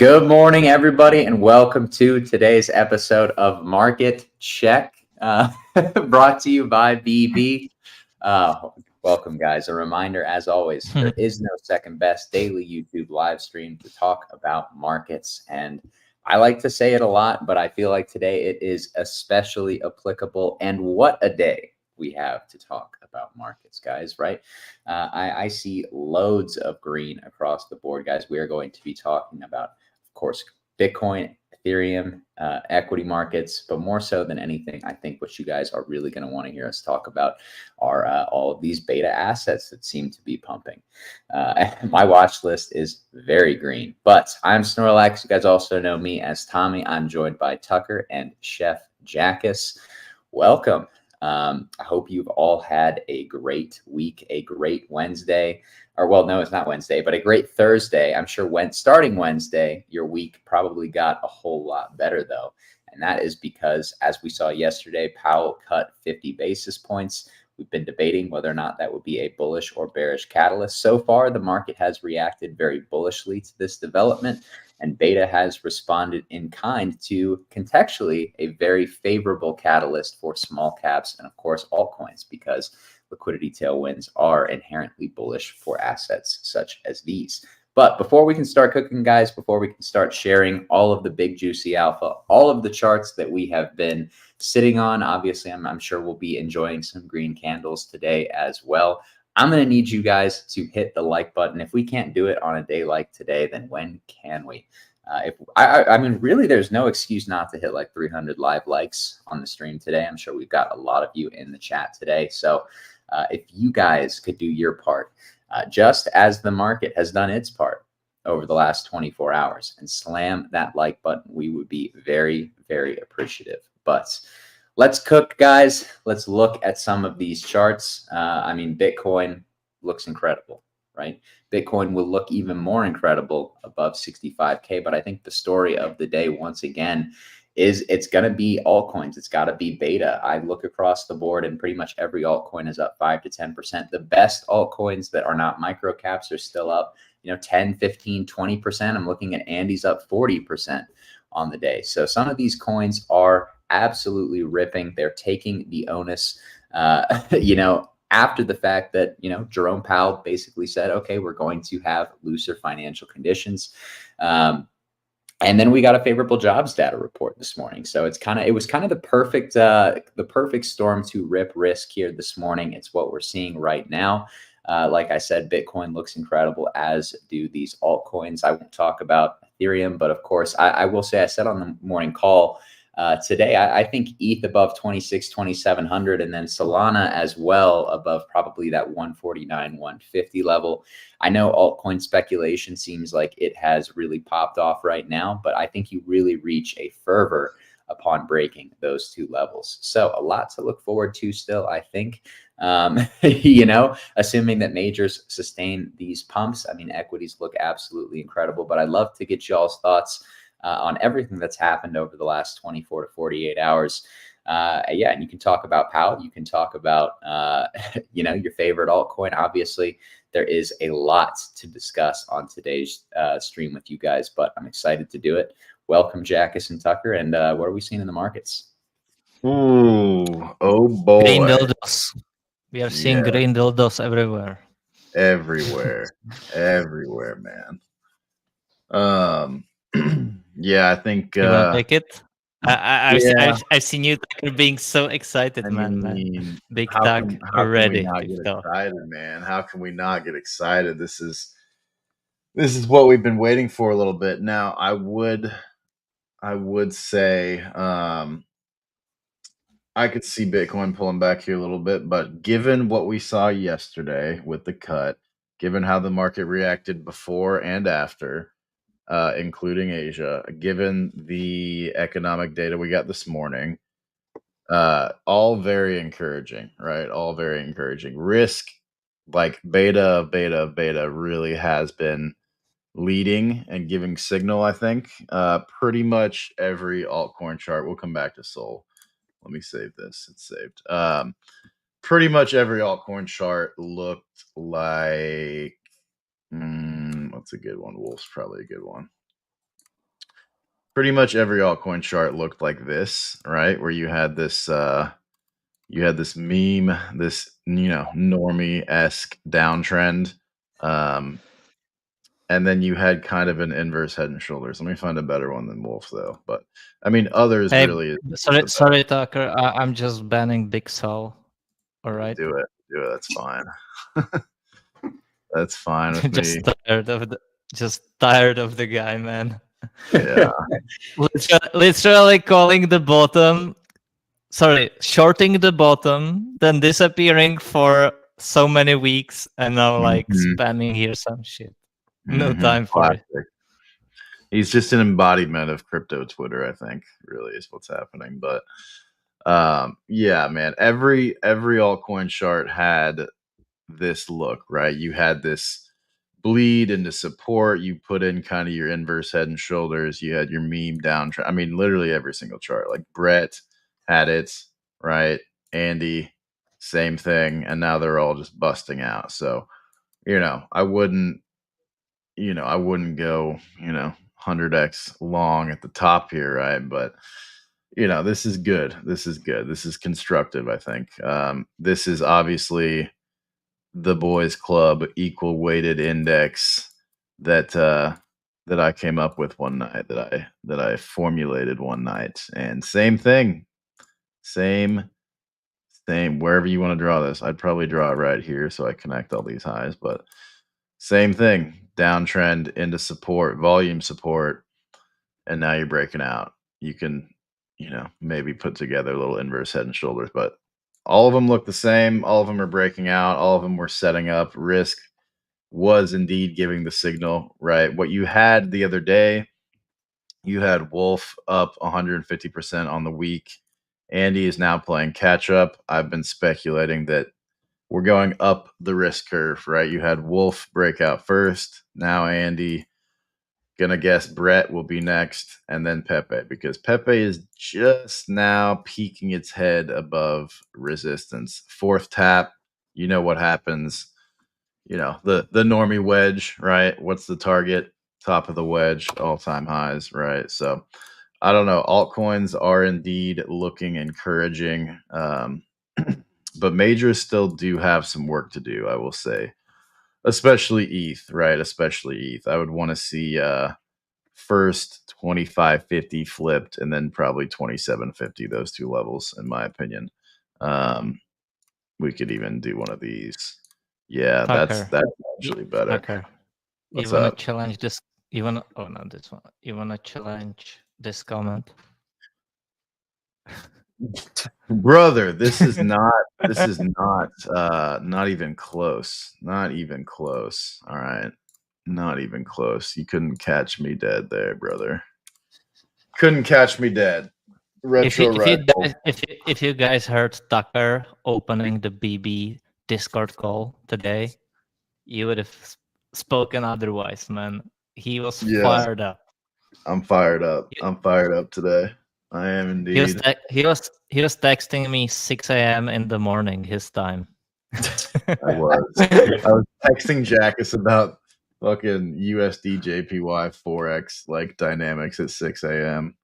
Good morning, everybody, and welcome to today's episode of Market Check, brought to you by BB. Welcome, guys. A reminder, as always, there is no second best daily YouTube live stream to talk about markets. And I like to say it a lot, but I feel like today it is especially applicable. And what a day we have to talk about markets, guys, right? I see loads of green across the board, guys. We are going to be talking about, of course, Bitcoin, Ethereum, equity markets, but more so than anything, I think what you guys are really going to want to hear us talk about are all of these beta assets that seem to be pumping. My watch list is very green, but I'm Snorlax. You guys also know me as Tommy. I'm joined by Tucker and Chef Jackus. Welcome. I hope you've all had a great week, a great Wednesday, or well, no, it's not Wednesday, but a great Thursday. I'm sure when starting Wednesday, your week probably got a whole lot better though. And that is because, as we saw yesterday, Powell cut 50 basis points. We've been debating whether or not that would be a bullish or bearish catalyst. So far, the market has reacted very bullishly to this development, and beta has responded in kind to contextually a very favorable catalyst for small caps and, of course, altcoins, because liquidity tailwinds are inherently bullish for assets such as these. But before we can start cooking, guys, before we can start sharing all of the big juicy alpha, all of the charts that we have been sitting on, obviously, I'm sure we'll be enjoying some green candles today as well. I'm going to need you guys to hit the like button. If we can't do it on a day like today, then when can we? I mean, really, there's no excuse not to hit like 300 live likes on the stream today. I'm sure we've got a lot of you in the chat today. So if you guys could do your part, just as the market has done its part over the last 24 hours, and slam that like button, we would be very, very appreciative. But let's cook, guys. Let's look at some of these charts. I mean, Bitcoin looks incredible, right? Bitcoin will look even more incredible above 65K. But I think the story of the day, once again, is it's going to be altcoins. It's got to be beta. I look across the board and pretty much every altcoin is up 5 to 10%. The best altcoins that are not micro caps are still up, 10, 15, 20%. I'm looking at Andy's up 40% on the day. So some of these coins are absolutely ripping. They're taking the onus, after the fact that, Jerome Powell basically said, okay, we're going to have looser financial conditions. And then we got a favorable jobs data report this morning. So it was kind of the perfect storm to rip risk here this morning. It's what we're seeing right now. Like I said, Bitcoin looks incredible, as do these altcoins. I won't talk about Ethereum, but of course, I will say, I said on the morning call today, I think ETH above 2,700, and then Solana as well above probably that 149, 150 level. I know altcoin speculation seems like it has really popped off right now, but I think you really reach a fervor upon breaking those two levels. So a lot to look forward to still, I think. Assuming that majors sustain these pumps. I mean, equities look absolutely incredible, but I'd love to get y'all's thoughts on everything that's happened over the last 24 to 48 hours. And you can talk about Powell. You can talk about, your favorite altcoin. Obviously, there is a lot to discuss on today's stream with you guys, but I'm excited to do it. Welcome, Jackus and Tucker. And what are we seeing in the markets? Ooh, oh boy. Green dildos. We are seeing green dildos everywhere. Everywhere, man. I think. You want to take it? I've seen you being so excited, man. Big talk already. How can we not get excited, man? How can we not get excited? This is what we've been waiting for a little bit now. I would say I could see Bitcoin pulling back here a little bit, but given what we saw yesterday with the cut, given how the market reacted before and after, including Asia, given the economic data we got this morning, all very encouraging, right? All very encouraging. Risk, like beta really has been leading and giving signal, I think. Pretty much every altcoin chart, we'll come back to Sol. Let me save this. It's saved. Pretty much every altcoin chart looked like what's a good one? Wolf's probably a good one. pretty much every altcoin chart looked like this, right? Where you had this meme, this normie-esque downtrend, and then you had kind of an inverse head and shoulders. Let me find a better one than Wolf though. But I mean, others Hey, really. sorry, Tucker. I'm just banning Big Sol. All right. Do it. That's fine. That's fine with just me. Tired of the guy, man. Yeah. Literally calling the bottom. Sorry, shorting the bottom, then disappearing for so many weeks, and now like spamming here some shit. No time for it. He's just an embodiment of crypto Twitter, I think, really is what's happening. But yeah, man, every altcoin chart had this look, right? You had this bleed into support. You put in kind of your inverse head and shoulders. You had your meme downtrend. I mean, literally every single chart. Like Brett had it, right? Andy, same thing. And now they're all just busting out. So, I wouldn't go, 100x long at the top here, right? But this is good. This is constructive, I think. This is obviously the boys club equal weighted index that I came up with one night, that I formulated one night. And same thing, same wherever you want to draw this. I'd probably draw it right here so I connect all these highs, but same thing, downtrend into support, volume support, and now you're breaking out. You can maybe put together a little inverse head and shoulders, but all of them look the same. All of them are breaking out. All of them were setting up. Risk was indeed giving the signal, right? What you had the other day, you had Wolf up 150% on the week. Andy is now playing catch up. I've been speculating that we're going up the risk curve, right? You had Wolf break out first. Now Andy. Gonna guess Brett will be next, and then Pepe, because Pepe is just now peeking its head above resistance. Fourth tap, you know what happens. The normie wedge, right? What's the target? Top of the wedge, all-time highs, right? So I don't know. Altcoins are indeed looking encouraging, but majors still do have some work to do, I will say. Especially ETH, right? Especially ETH. I would want to see first 2550 flipped, and then probably 2750, those two levels, in my opinion. We could even do one of these. Yeah, Tucker, that's actually better. Tucker, What's you wanna up? challenge this? You wanna? Oh no, this one. You wanna challenge this comment? Brother, this is not not even close. Not even close. All right. Not even close. You couldn't catch me dead there, brother. Couldn't catch me dead. If you guys heard Tucker opening the BB Discord call today, you would have spoken otherwise, man. He was fired up. I'm fired up. I'm fired up today. I am indeed. He was texting me 6 a.m. in the morning his time. I was texting Jackus about fucking USD JPY Forex like dynamics at 6 a.m.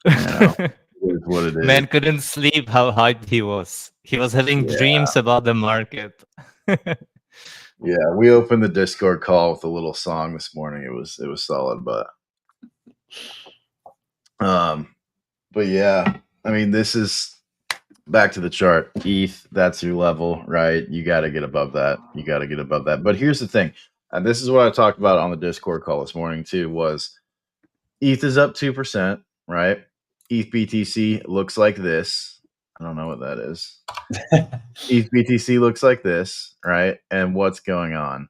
It is what it is. Man couldn't sleep how hyped he was. He was having dreams about the market. Yeah, we opened the Discord call with a little song this morning. It was solid, but yeah, I mean, this is back to the chart. ETH, that's your level, right? You got to get above that. But here's the thing, and this is what I talked about on the Discord call this morning too, was ETH is up 2%, right? ETH BTC looks like this. I don't know what that is. ETH BTC looks like this, right? And what's going on?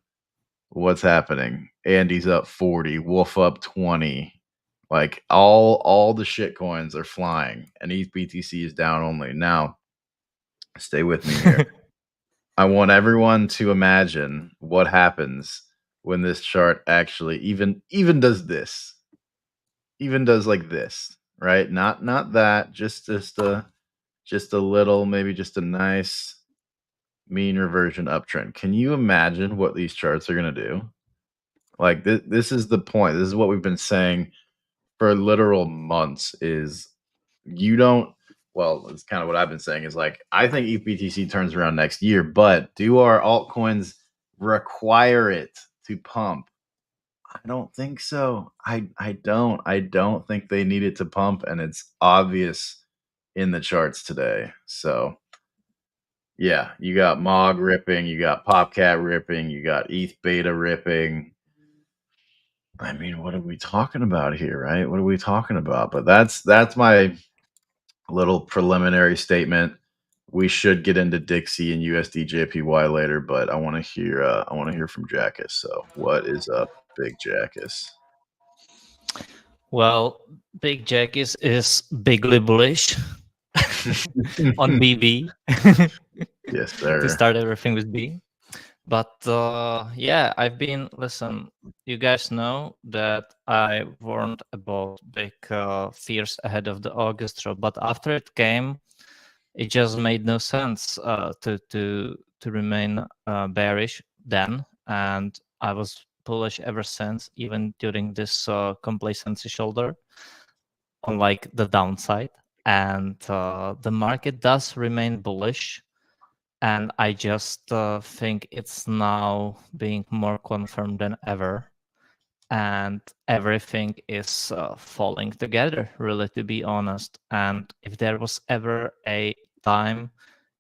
What's happening? Andy's up 40, Wolf up 20. Like all the shit coins are flying, and ETH BTC is down only. Now, stay with me here. I want everyone to imagine what happens when this chart actually even does this. Even does like this, right? Not that, just a little, maybe just a nice mean reversion uptrend. Can you imagine what these charts are going to do? Like this is the point. This is what we've been saying for literal months is you don't. Well, it's kind of what I've been saying is like I think EPTC turns around next year, but do our altcoins require it to pump? I don't think so. I don't think they need it to pump, and it's obvious in the charts today. So yeah, you got Mog ripping, you got Popcat ripping, you got ETH Beta ripping. I mean, what are we talking about here, right? What are we talking about? But that's my little preliminary statement. We should get into Dixie and USD JPY later, but I want to hear from Jackus. So, what is up, Big Jackus? Well, Big Jack is bigly bullish on BB. Yes, To sir. start everything with B. But yeah, listen, you guys know that I warned about big fears ahead of the August drop, but after it came, it just made no sense to remain bearish then, and I was bullish ever since, even during this complacency shoulder on like the downside, and the market does remain bullish. And I just think it's now being more confirmed than ever. And everything is falling together, really, to be honest. And if there was ever a time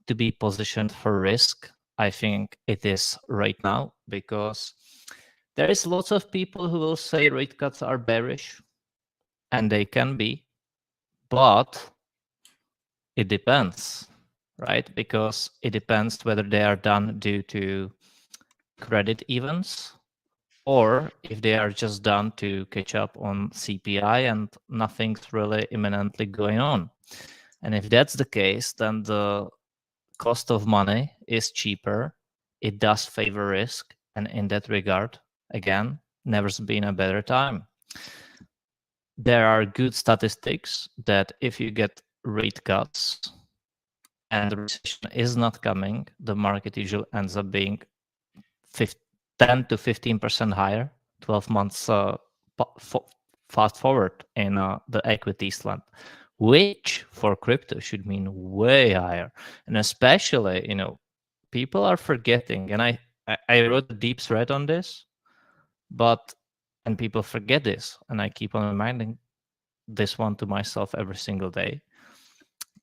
to be positioned for risk, I think it is right now, because there is lots of people who will say rate cuts are bearish, and they can be, but it depends, right? Because it depends whether they are done due to credit events or if they are just done to catch up on CPI and nothing's really imminently going on. And if that's the case, then the cost of money is cheaper. It does favor risk. And in that regard, again, never's been a better time. There are good statistics that if you get rate cuts and the recession is not coming, the market usually ends up being 10 to 15% higher, 12 months fast forward in the equities land, which for crypto should mean way higher. And especially, people are forgetting, and I wrote a deep thread on this, and people forget this, and I keep on reminding this one to myself every single day.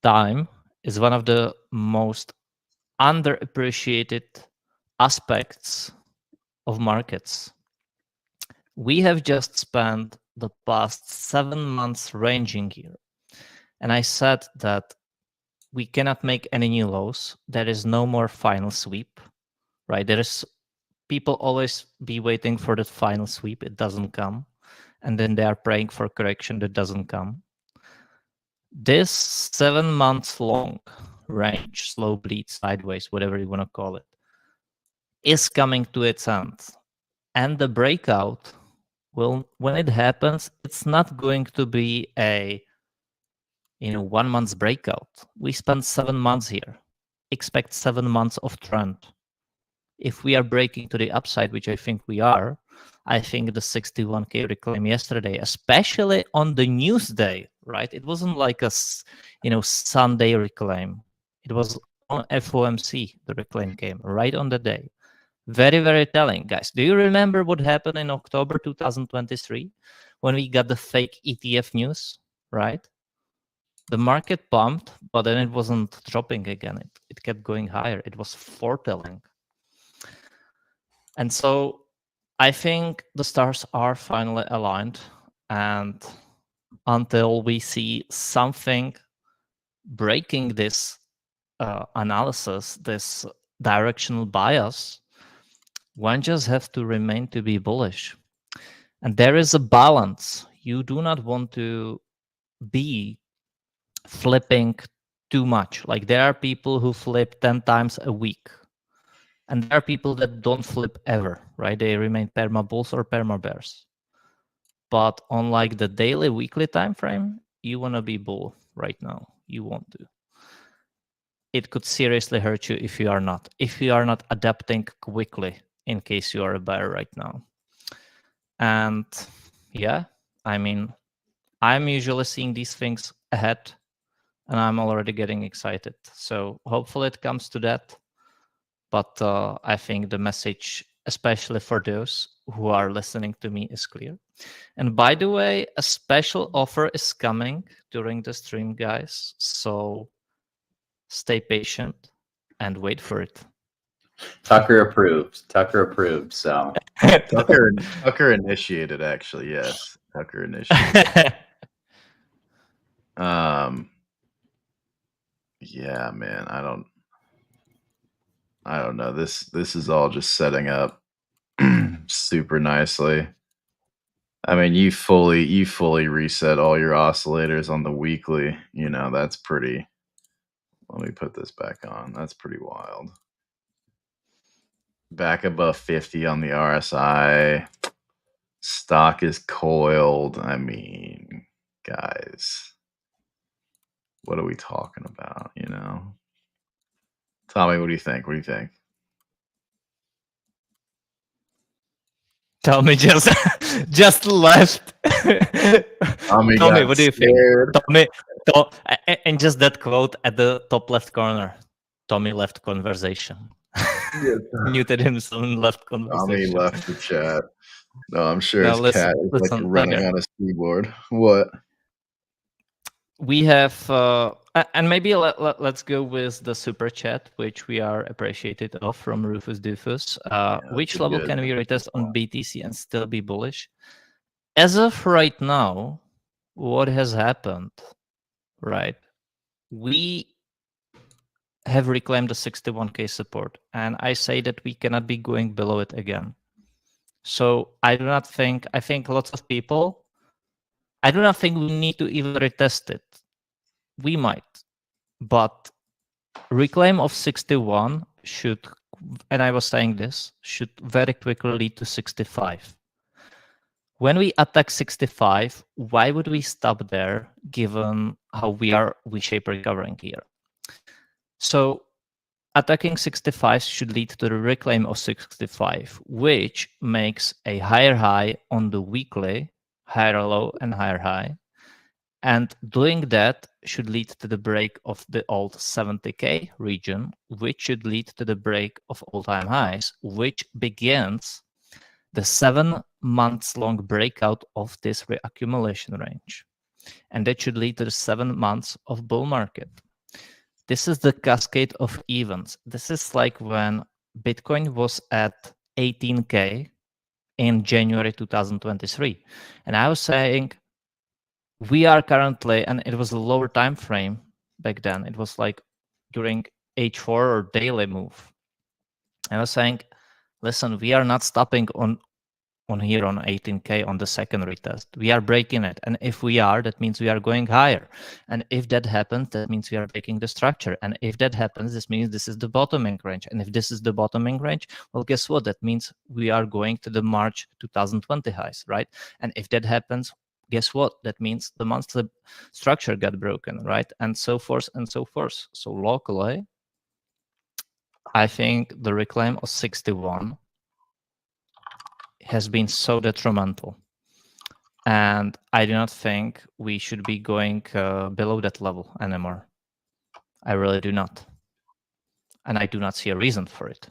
Time is one of the most underappreciated aspects of markets. We have just spent the past 7 months ranging here. And I said that we cannot make any new lows. There is no more final sweep, right? People always be waiting for that final sweep. It doesn't come. And then they are praying for correction that doesn't come. This 7 months long range, slow bleed, sideways, whatever you want to call it, is coming to its end. And the breakout, well, when it happens, it's not going to be a 1 month's breakout. We spent 7 months here. Expect 7 months of trend. If we are breaking to the upside, which I think we are, I think the 61K reclaim yesterday, especially on the news day, right? It wasn't like a Sunday reclaim. It was on FOMC, the reclaim came right on the day. Very, very telling, guys. Do you remember what happened in October 2023 when we got the fake ETF news, right? The market pumped, but then it wasn't dropping again. It kept going higher. It was foretelling. And so I think the stars are finally aligned. And until we see something breaking this analysis, this directional bias, one just has to remain to be bullish. And there is a balance. You do not want to be flipping too much. Like there are people who flip 10 times a week. And there are people that don't flip ever, right? They remain perma bulls or perma bears. But on like the daily, weekly time frame, you want to be bull right now. You want to. It could seriously hurt you if you are not. If you are not adapting quickly in case you are a bear right now. And yeah, I mean, I'm usually seeing these things ahead, and I'm already getting excited. So hopefully it comes to that. But I think the message, especially for those who are listening to me, is clear. And by the way, a special offer is coming during the stream, guys. So stay patient and wait for it. Tucker approved. Tucker approved. So Tucker initiated, actually. Yes, Tucker initiated. Yeah, man. I don't know. This is all just setting up super nicely. I mean, you fully reset all your oscillators on the weekly. You know, that's pretty. Let me put this back on. That's pretty wild. Back above 50 on the RSI. Stock is coiled. I mean, guys, what are we talking about? You know, Tommy, what do you think? What do you think? Tommy just left. Tommy, what do you think? Tommy, and just that quote at the top left corner. Tommy left conversation. Muted himself and left conversation. Tommy left the chat. No, I'm sure his cat is like running on his keyboard. What? We have, and maybe let's go with the super chat, which we are appreciated of from Rufus Doofus. Which level can we retest on BTC and still be bullish? As of right now, what has happened, right? We have reclaimed the 61K support, and I say that we cannot be going below it again. So I do not think, I think lots of people, I do not think we need to even retest it. We might, but reclaim of 61 should, and I was saying this, should very quickly lead to 65. When we attack 65, why would we stop there given how we are V-shape recovering here? So attacking 65 should lead to the reclaim of 65, which makes a higher high on the weekly, higher low and higher high. And doing that should lead to the break of the old 70K region, which should lead to the break of all-time highs, which begins the 7 months long breakout of this reaccumulation range. And that should lead to the 7 months of bull market. This is the cascade of events. This is like when Bitcoin was at 18K in January 2023. And I was saying, we are currently, and it was a lower time frame back then. It was like during H4 or daily move. I was saying, listen, we are not stopping on here on 18K on the second retest. We are breaking it. And if we are, that means we are going higher. And if that happens, that means we are breaking the structure. And if that happens, this means this is the bottoming range. And if this is the bottoming range, well, guess what? That means we are going to the March 2020 highs, right? And if that happens, guess what? That means the monthly structure got broken, right? And so forth and so forth. So locally, I think the reclaim of 61 has been so detrimental. And I do not think we should be going below that level anymore. I really do not. And I do not see a reason for it.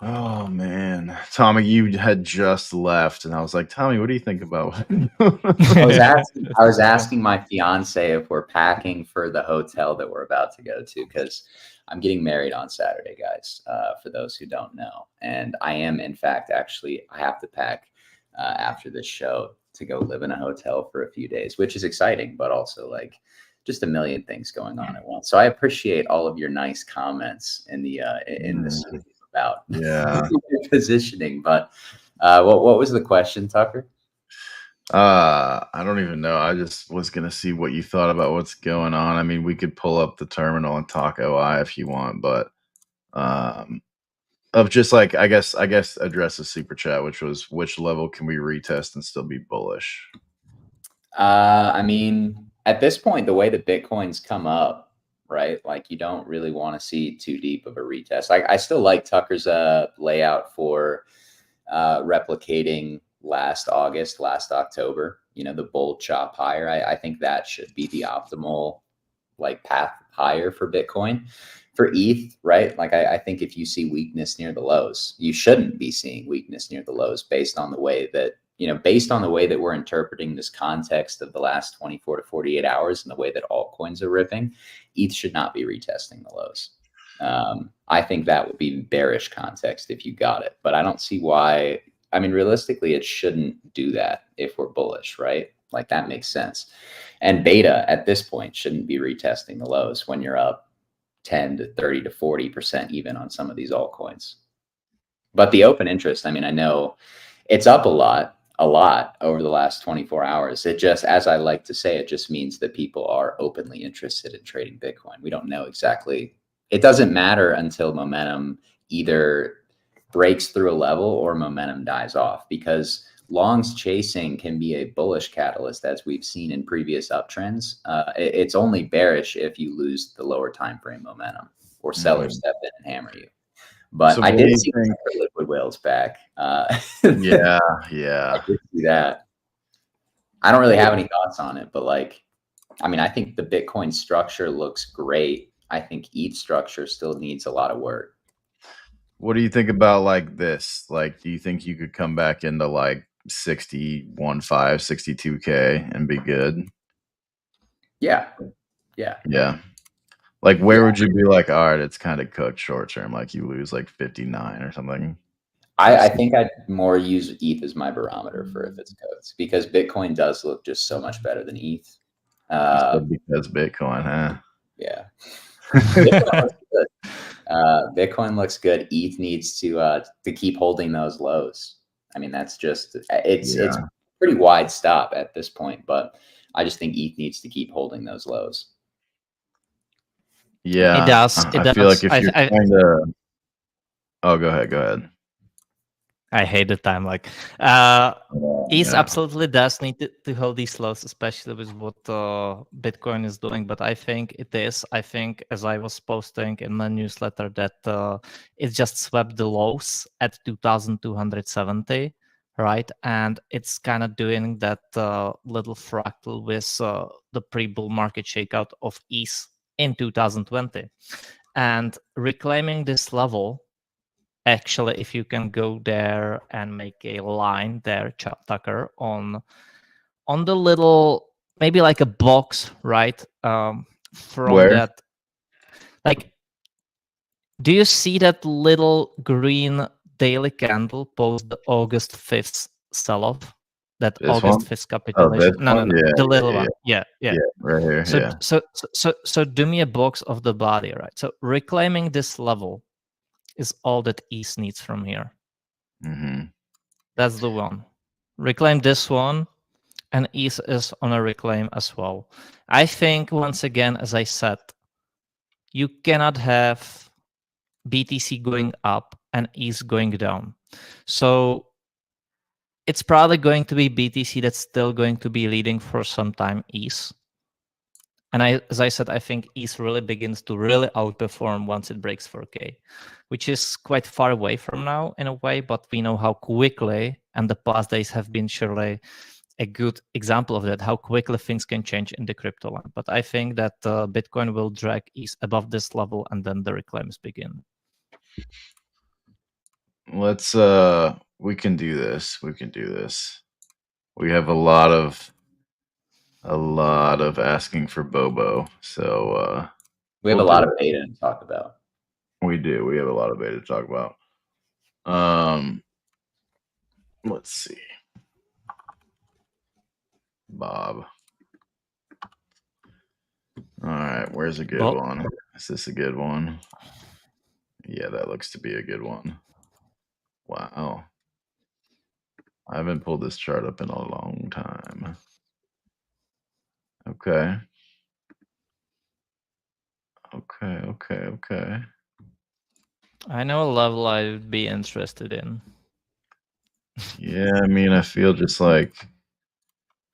Oh man, Tommy, you had just left, and I was like, Tommy, what do you think about? I was asking my fiance if we're packing for the hotel that we're about to go to, because I'm getting married on Saturday, guys. For those who don't know, and I am, in fact, actually, I have to pack after this show to go live in a hotel for a few days, which is exciting, but also like just a million things going on at once. So I appreciate all of your nice comments in the this about positioning. But what was the question, Tucker? I don't even know. I just was gonna see what you thought about what's going on. I mean, we could pull up the terminal and talk OI if you want, but of just like I guess address the super chat, which was which level can we retest and still be bullish? I mean, at this point, the way that Bitcoin's come up, right? Like you don't really want to see too deep of a retest. I still like Tucker's layout for replicating last August, last October, the bull chop higher. I think that should be the optimal like path higher for Bitcoin. For ETH, right? Like I think if you see weakness near the lows, you shouldn't be seeing weakness near the lows based on the way that, we're interpreting this context of the last 24 to 48 hours and the way that altcoins are ripping. ETH should not be retesting the lows. I think that would be bearish context if you got it, but I don't see why. I mean, realistically, it shouldn't do that if we're bullish, right? Like that makes sense. And beta at this point shouldn't be retesting the lows when you're up 10 to 30 to 40% even on some of these altcoins. But the open interest, I mean, I know it's up a lot over the last 24 hours. It just, as I like to say, it just means that people are openly interested in trading Bitcoin. We don't know exactly. It doesn't matter until momentum either breaks through a level or momentum dies off, because longs chasing can be a bullish catalyst, as we've seen in previous uptrends. It's only bearish if you lose the lower time frame momentum or sellers step in and hammer you. But So I what did do you see think- liquid whales back. Yeah. I did see that. I don't really have any thoughts on it, but I think the Bitcoin structure looks great. I think ETH structure still needs a lot of work. What do you think about like this? Like, do you think you could come back into like 61.5, 62K and be good? Yeah. Yeah. Like, where would you be like, all right, it's kind of cooked short term, like you lose like 59 or something? I think I'd more use ETH as my barometer for if it's codes, because Bitcoin does look just so much better than ETH. Because Bitcoin, huh? Yeah. Bitcoin looks good. Bitcoin looks good. ETH needs to keep holding those lows. I mean, that's just it's pretty wide stop at this point, but I just think ETH needs to keep holding those lows. Yeah, It does. I feel like if you're trying to, oh, go ahead. I hate the time. Like, ETH absolutely does need to hold these lows, especially with what Bitcoin is doing. But I think it is. I think, as I was posting in my newsletter, that it just swept the lows at 2,270, right? And it's kind of doing that little fractal with the pre-bull market shakeout of ETH in 2020, and reclaiming this level. Actually, if you can go there and make a line there, Tucker, on the little, maybe like a box, right? From Where? that, like, do you see that little green daily candle post the August 5th sell-off? That This August one? 5th capitulation? This No, one? the little yeah. one. Yeah. Right here. So do me a box of the body, right? So reclaiming this level is all that ETH needs from here. Mm-hmm. That's the one. Reclaim this one, and ETH is on a reclaim as well. I think, once again, as I said, you cannot have BTC going up and ETH going down. So it's probably going to be BTC that's still going to be leading for some time ETH. And as I said, I think ETH really begins to really outperform once it breaks 4K, which is quite far away from now in a way, but we know how quickly, and the past days have been surely a good example of that, how quickly things can change in the crypto land. But I think that Bitcoin will drag ETH above this level, and then the reclaims begin. Let's we can do this. We have a lot of asking for Bobo. So We have a lot of beta to talk about. We do. We have a lot of beta to talk about. Let's see. Bob. All right, where's a good one? Is this a good one? Yeah, that looks to be a good one. Wow. I haven't pulled this chart up in a long time. Okay. I know a level I would be interested in. Yeah, I mean, I feel just like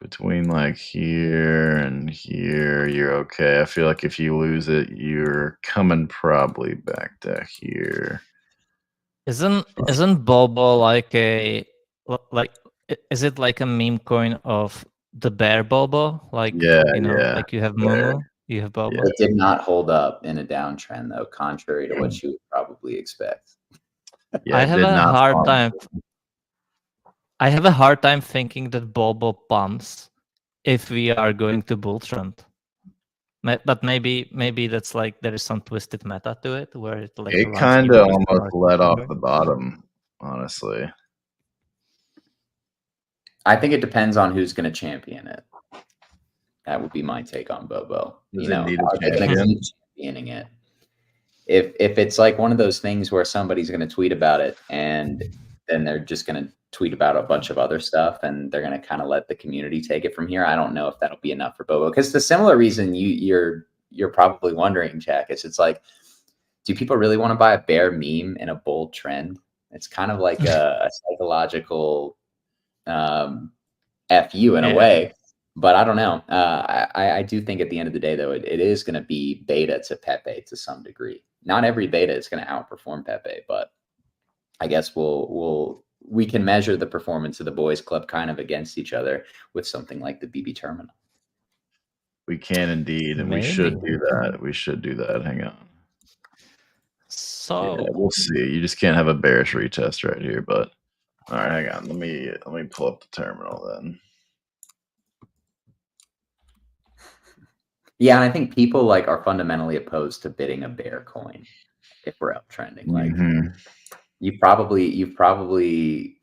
between like here and here, you're okay. I feel like if you lose it, you're coming probably back to here. Isn't Bobo like is it like a meme coin of the bear Bobo? Like Yeah, like you have bear. Momo, you have Bobo. It did not hold up in a downtrend, though, contrary to what you would probably expect. Yeah, I it have did a not hard pump. time. I have a hard time thinking that Bobo pumps if we are going to bull trend. But maybe that's like there is some twisted meta to it where it like It runs kind even of if the almost market let is off going. the bottom, honestly. I think it depends on who's going to champion it. That would be my take on Bobo. Does it need a are they going to champion? keep championing it? If it's like one of those things where somebody's going to tweet about it and then they're just going to tweet about a bunch of other stuff and they're going to kind of let the community take it from here, I don't know if that'll be enough for Bobo. Because the similar reason you're probably wondering, Jack, is it's like, do people really want to buy a bear meme in a bull trend? It's kind of like a psychological FU in a way. But I don't know. I do think at the end of the day, though, it is going to be beta to Pepe to some degree. Not every beta is going to outperform Pepe, but I guess we can measure the performance of the boys club kind of against each other with something like the BB terminal. We can indeed, and we should do that. We should do that. Hang on. So yeah, we'll see. You just can't have a bearish retest right here, but all right, hang on. Let me pull up the terminal then. Yeah, and I think people like are fundamentally opposed to bidding a bear coin if we're uptrending. Like you've probably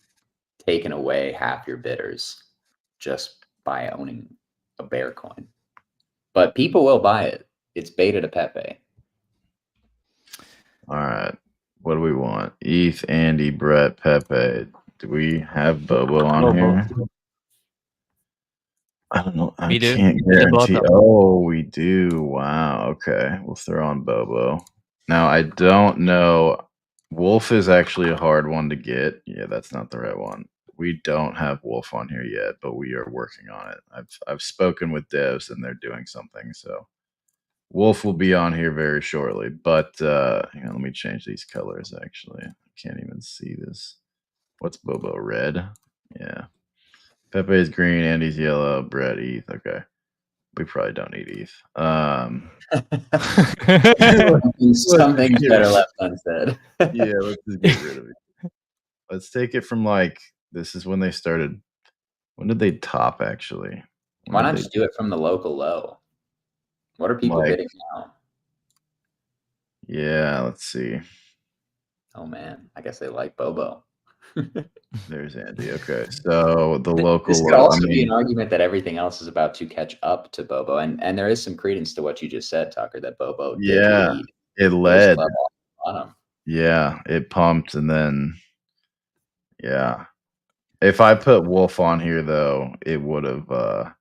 taken away half your bidders just by owning a bear coin. But people will buy it. It's beta to Pepe. All right. What do we want? ETH, Andy, Brett, Pepe. Do we have Bobo on here? I don't know. I can't guarantee. Oh, we do. Wow. Okay. We'll throw on Bobo. Now, I don't know. Wolf is actually a hard one to get. Yeah, that's not the right one. We don't have Wolf on here yet, but we are working on it. I've spoken with devs and they're doing something. So Wolf will be on here very shortly. But hang on, let me change these colors actually. I can't even see this. What's Bobo? Red? Yeah. Pepe is green, Andy's yellow, Brett ETH. Okay. We probably don't need ETH. Some things better left unsaid. Yeah, let's just get rid of it. Let's take it from like this is when they started. When did they top actually? Why not just do it from the local low? What are people bidding now? Yeah, let's see. Oh man, I guess they like Bobo. There's Andy. Okay, so the local. This could also be an argument that everything else is about to catch up to Bobo, and there is some credence to what you just said, Tucker. That Bobo did lead. It led. Bottom. Yeah, it pumped, and then yeah. If I put Wolf on here though, it would have.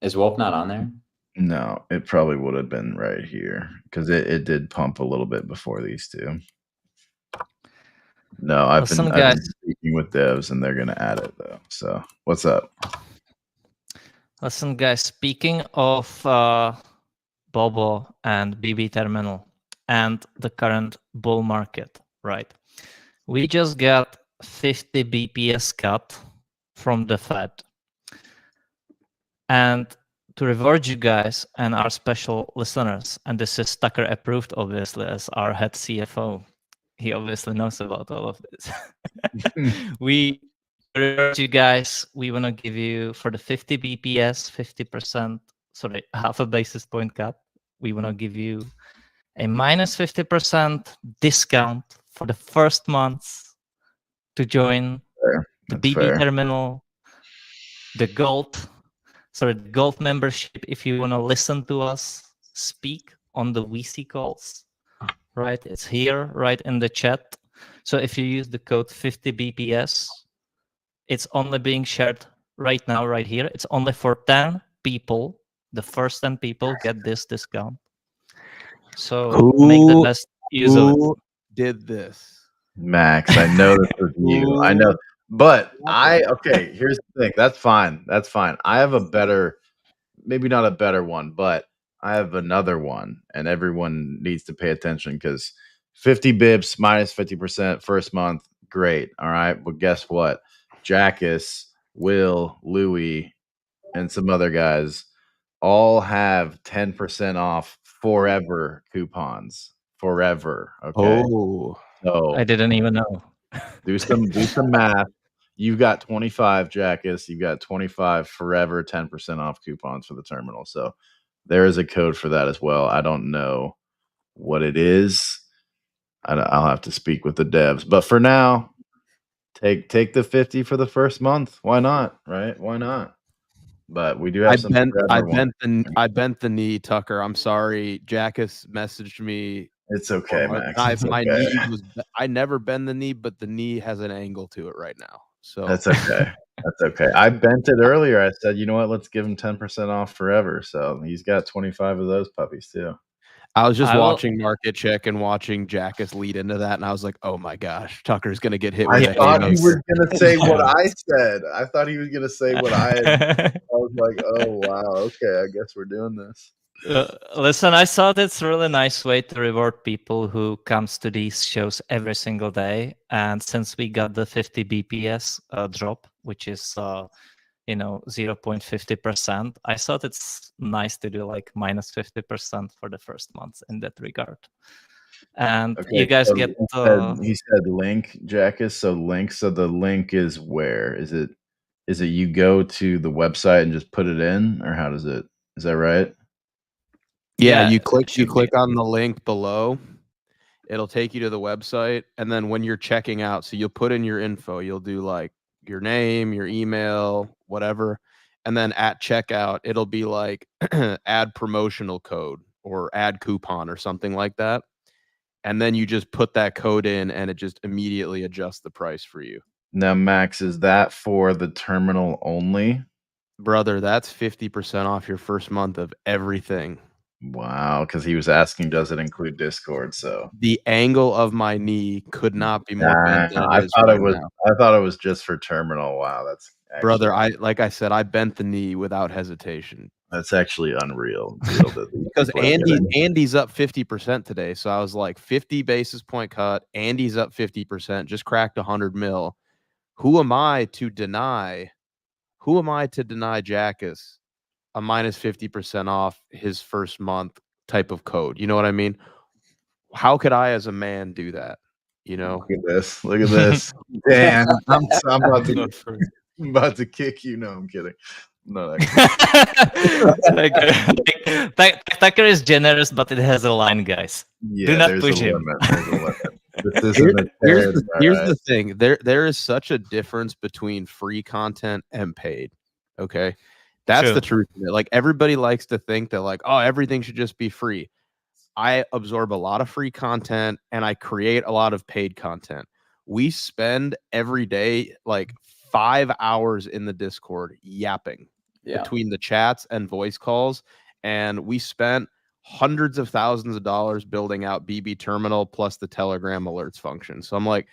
Is Wolf not on there? No, it probably would have been right here because it did pump a little bit before these two. No, I've been speaking with devs and they're going to add it though. So what's up? Listen, guys, speaking of Bobo and BB terminal and the current bull market, right? We just got 50 BPS cut from the Fed. And to reward you guys and our special listeners, and this is Tucker approved, obviously, as our head CFO. He obviously knows about all of this. We reward you guys. We want to give you, for the 50 BPS, 50%, sorry, half a basis point cut. We want to give you a minus 50% discount for the first month to join the BB terminal, the gold membership. If you want to listen to us speak on the VC calls, right? It's here, right in the chat. So if you use the code 50 BPS, it's only being shared right now, right here. It's only for 10 people. The first 10 people get this discount. So make the best use of it. Who did this? Max, I know this was you. I know. But okay, here's the thing. That's fine. That's fine. I have a better, maybe not a better one, but I have another one, and everyone needs to pay attention because 50 bips minus 50% first month. Great. All right. But guess what? Jackus, Will, Louie, and some other guys all have 10% off forever coupons. Forever. Okay. Oh, So I didn't even know. do some math. You've got 25 Jackus. You've got 25 forever 10% off coupons for the terminal. So there is a code for that as well. I don't know what it is. I'll have to speak with the devs. But for now, take the 50 for the first month. Why not? Right? Why not? But we do have some. I bent the knee, Tucker. I'm sorry. Jackus messaged me. It's okay, Max. My knee was. I never bend the knee, but the knee has an angle to it right now. So that's okay. That's okay. I bent it earlier. I said, you know what? Let's give him 10% off forever. So he's got 25 of those puppies too. I was just watching Market Check and watching Jackus lead into that, and I was like, "Oh my gosh, Tucker's gonna get hit with I thought he was gonna say what I said. I thought he was gonna say what I was like, oh wow, okay, I guess we're doing this. Listen, I thought it's a really nice way to reward people who comes to these shows every single day. And since we got the 50 BPS drop, which is 0.50%, I thought it's nice to do like minus 50% for the first month in that regard. And Okay, you guys so get he said link, Jackus. So the link is where? Is it you go to the website and just put it in, or how does it? Is that right? Yeah, you click on the link below. It'll take you to the website, and then when you're checking out, so you'll put in your info. You'll do like your name, your email, whatever, and then at checkout, it'll be like add promotional code or add coupon or something like that. And then you just put that code in, and it just immediately adjusts the price for you. Now, Max, is that for the terminal only? Brother, that's 50% off your first month of everything. Wow, because he was asking, does it include Discord? So the angle of my knee could not be more bent than I it is thought right it was. now. I thought it was just for terminal. Wow, that's actually, brother. Like I said, I bent the knee without hesitation. That's actually unreal. Because Andy's up 50% today, so I was like 50 basis point cut. Andy's up 50%, just cracked 100 mil. Who am I to deny Jackus a minus 50% off his first month type of code? You know what I mean? How could I, as a man, do that? You know, look at this. Damn, I'm about to kick you. No, I'm kidding. No, Tucker is generous, but it has a line, guys. Yeah, do not push him. Here's the thing. There is such a difference between free content and paid. Okay, that's the truth of it. Like, everybody likes to think that like, oh, everything should just be free. I absorb a lot of free content and I create a lot of paid content. We spend every day like 5 hours in the Discord yapping between the chats and voice calls. And we spent hundreds of thousands of dollars building out BB Terminal plus the Telegram alerts function. So I'm like,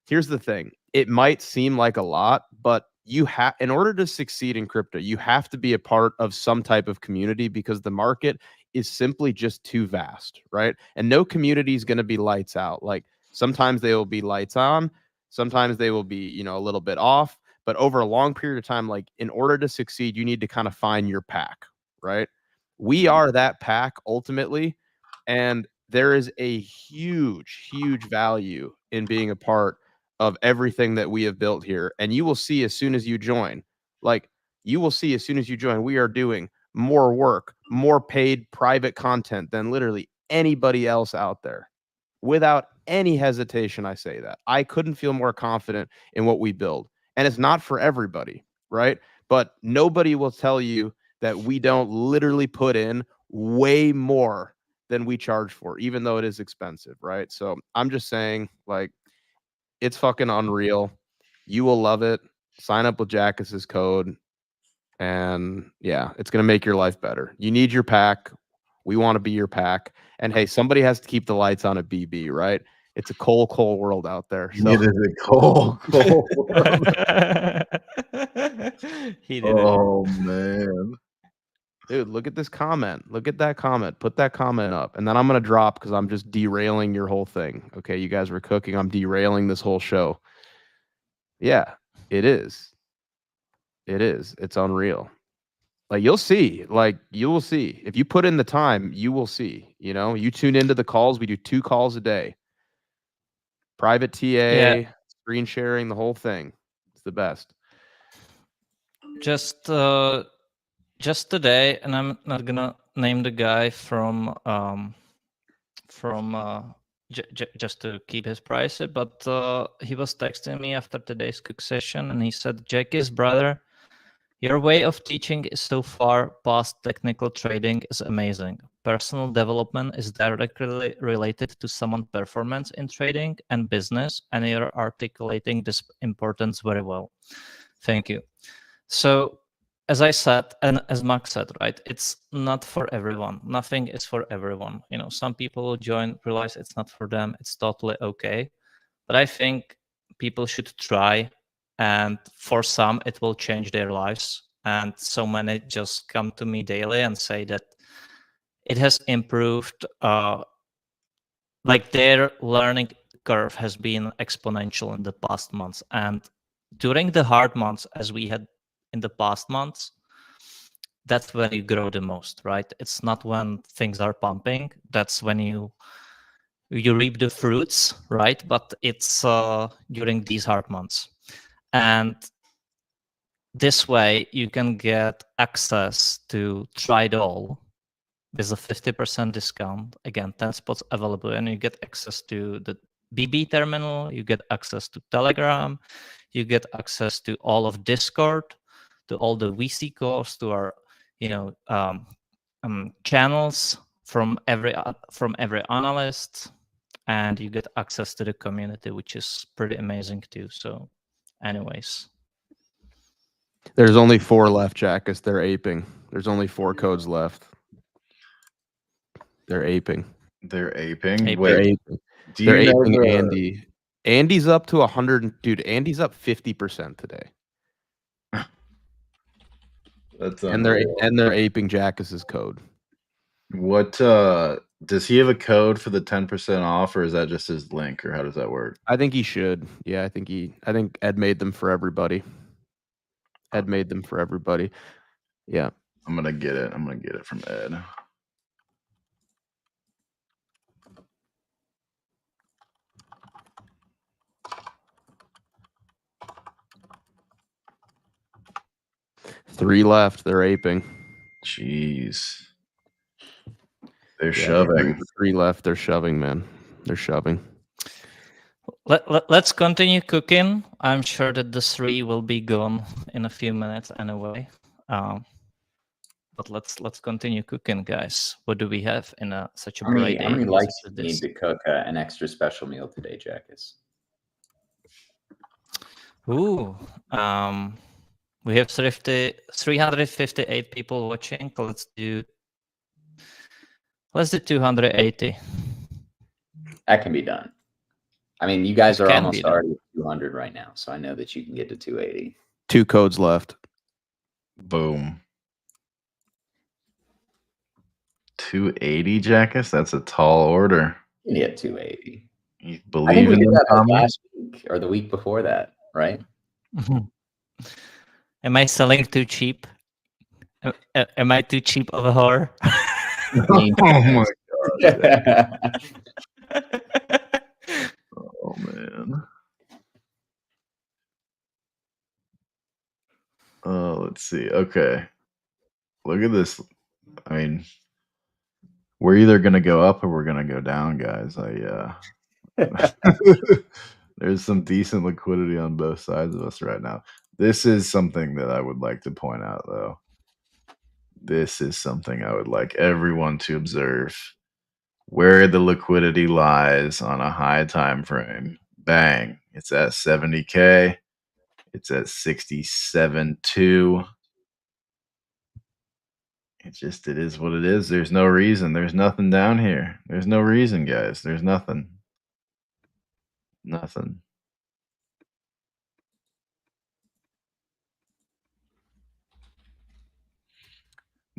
here's the thing. It might seem like a lot, but in order to succeed in crypto, you have to be a part of some type of community, because the market is simply just too vast, right? And no community is going to be lights out. Like, sometimes they will be lights on, sometimes they will be, a little bit off, but over a long period of time, like, in order to succeed, you need to kind of find your pack, right? We are that pack ultimately, and there is a huge, huge value in being a part of everything that we have built here. And you will see as soon as you join, we are doing more work, more paid private content than literally anybody else out there. Without any hesitation, I say that. I couldn't feel more confident in what we build. And it's not for everybody, right? But nobody will tell you that we don't literally put in way more than we charge for, even though it is expensive, right? So I'm just saying, like, it's fucking unreal. You will love it. Sign up with Jackus's code. And yeah, it's going to make your life better. You need your pack. We want to be your pack. And hey, somebody has to keep the lights on at BB, right? It's a cold world out there. So. It is a cold world. He did oh, man. Dude, look at this comment. Look at that comment. Put that comment up. And then I'm going to drop because I'm just derailing your whole thing. Okay. You guys were cooking. I'm derailing this whole show. Yeah, it is. It is. It's unreal. Like you'll see. Like you will see. If you put in the time, you will see. You know, you tune into the calls. We do 2 calls a day. Private TA, screen sharing, the whole thing. It's the best. Just today, and I'm not gonna name the guy from just to keep his price, but he was texting me after today's cook session, and he said, "Jackie's brother, your way of teaching is so far past technical trading is amazing. Personal development is directly related to someone's performance in trading and business, and you're articulating this importance very well. Thank you." So, as I said, and as Max said, right, it's not for everyone. Nothing is for everyone. You know, some people will join, realize it's not for them. It's totally okay. But I think people should try, and for some, it will change their lives. And so many just come to me daily and say that it has improved. Like their learning curve has been exponential in the past months, and during the hard months, as we had in the past months, that's when you grow the most, right? It's not when things are pumping. That's when you reap the fruits, right? But it's during these hard months. And this way you can get access to try it all with a 50% discount. Again, 10 spots available, and you get access to the BB terminal, you get access to Telegram, you get access to all of Discord, to all the VC calls, to our channels from every analyst, and you get access to the community, which is pretty amazing too. So anyways, there's only 4 left, Jackus. They're aping. There's only 4 codes left. They're aping. They're aping. Aping. Wait, They're aping. do They're you know aping the- Andy. Andy's up to 100. Dude, Andy's up 50% today. That's And they're unreal. aping Jackus's code. What does he have a code for the 10% off, or is that just his link, or how does that work? I think he should. Yeah, I think Ed made them for everybody. Ed made them for everybody. Yeah. I'm gonna get it. I'm gonna get it from Ed. Three left. They're aping. Jeez. They're Yeah, shoving. three left. They're shoving, man. They're shoving. Let's continue cooking. I'm sure that the 3 will be gone in a few minutes anyway. But let's continue cooking, guys. What do we have in such a bright day? How many likes such do as you need this? to cook an extra special meal today, Jackus? Ooh, we have 358 people watching. Let's do 280. That can be done. I mean, you guys It are can almost be done. already at 200 right now, so I know that you can get to 280. 2 codes left. Boom. 280, Jackus? That's a tall order. You can get 280. You I think believe we in did them, that like Tommy? last week or the week before that, right? Am I selling too cheap? Am I too cheap of a whore? Oh my god. Oh man. Let's see. Okay. Look at this. I mean, we're either gonna go up or we're gonna go down, guys. There's some decent liquidity on both sides of us right now. This is something that I would like to point out, though. This is something I would like everyone to observe. Where the liquidity lies on a high time frame. Bang. It's at 70K. It's at 67.2. It is what it is. There's no reason. There's nothing down here. There's no reason, guys. There's nothing. Nothing.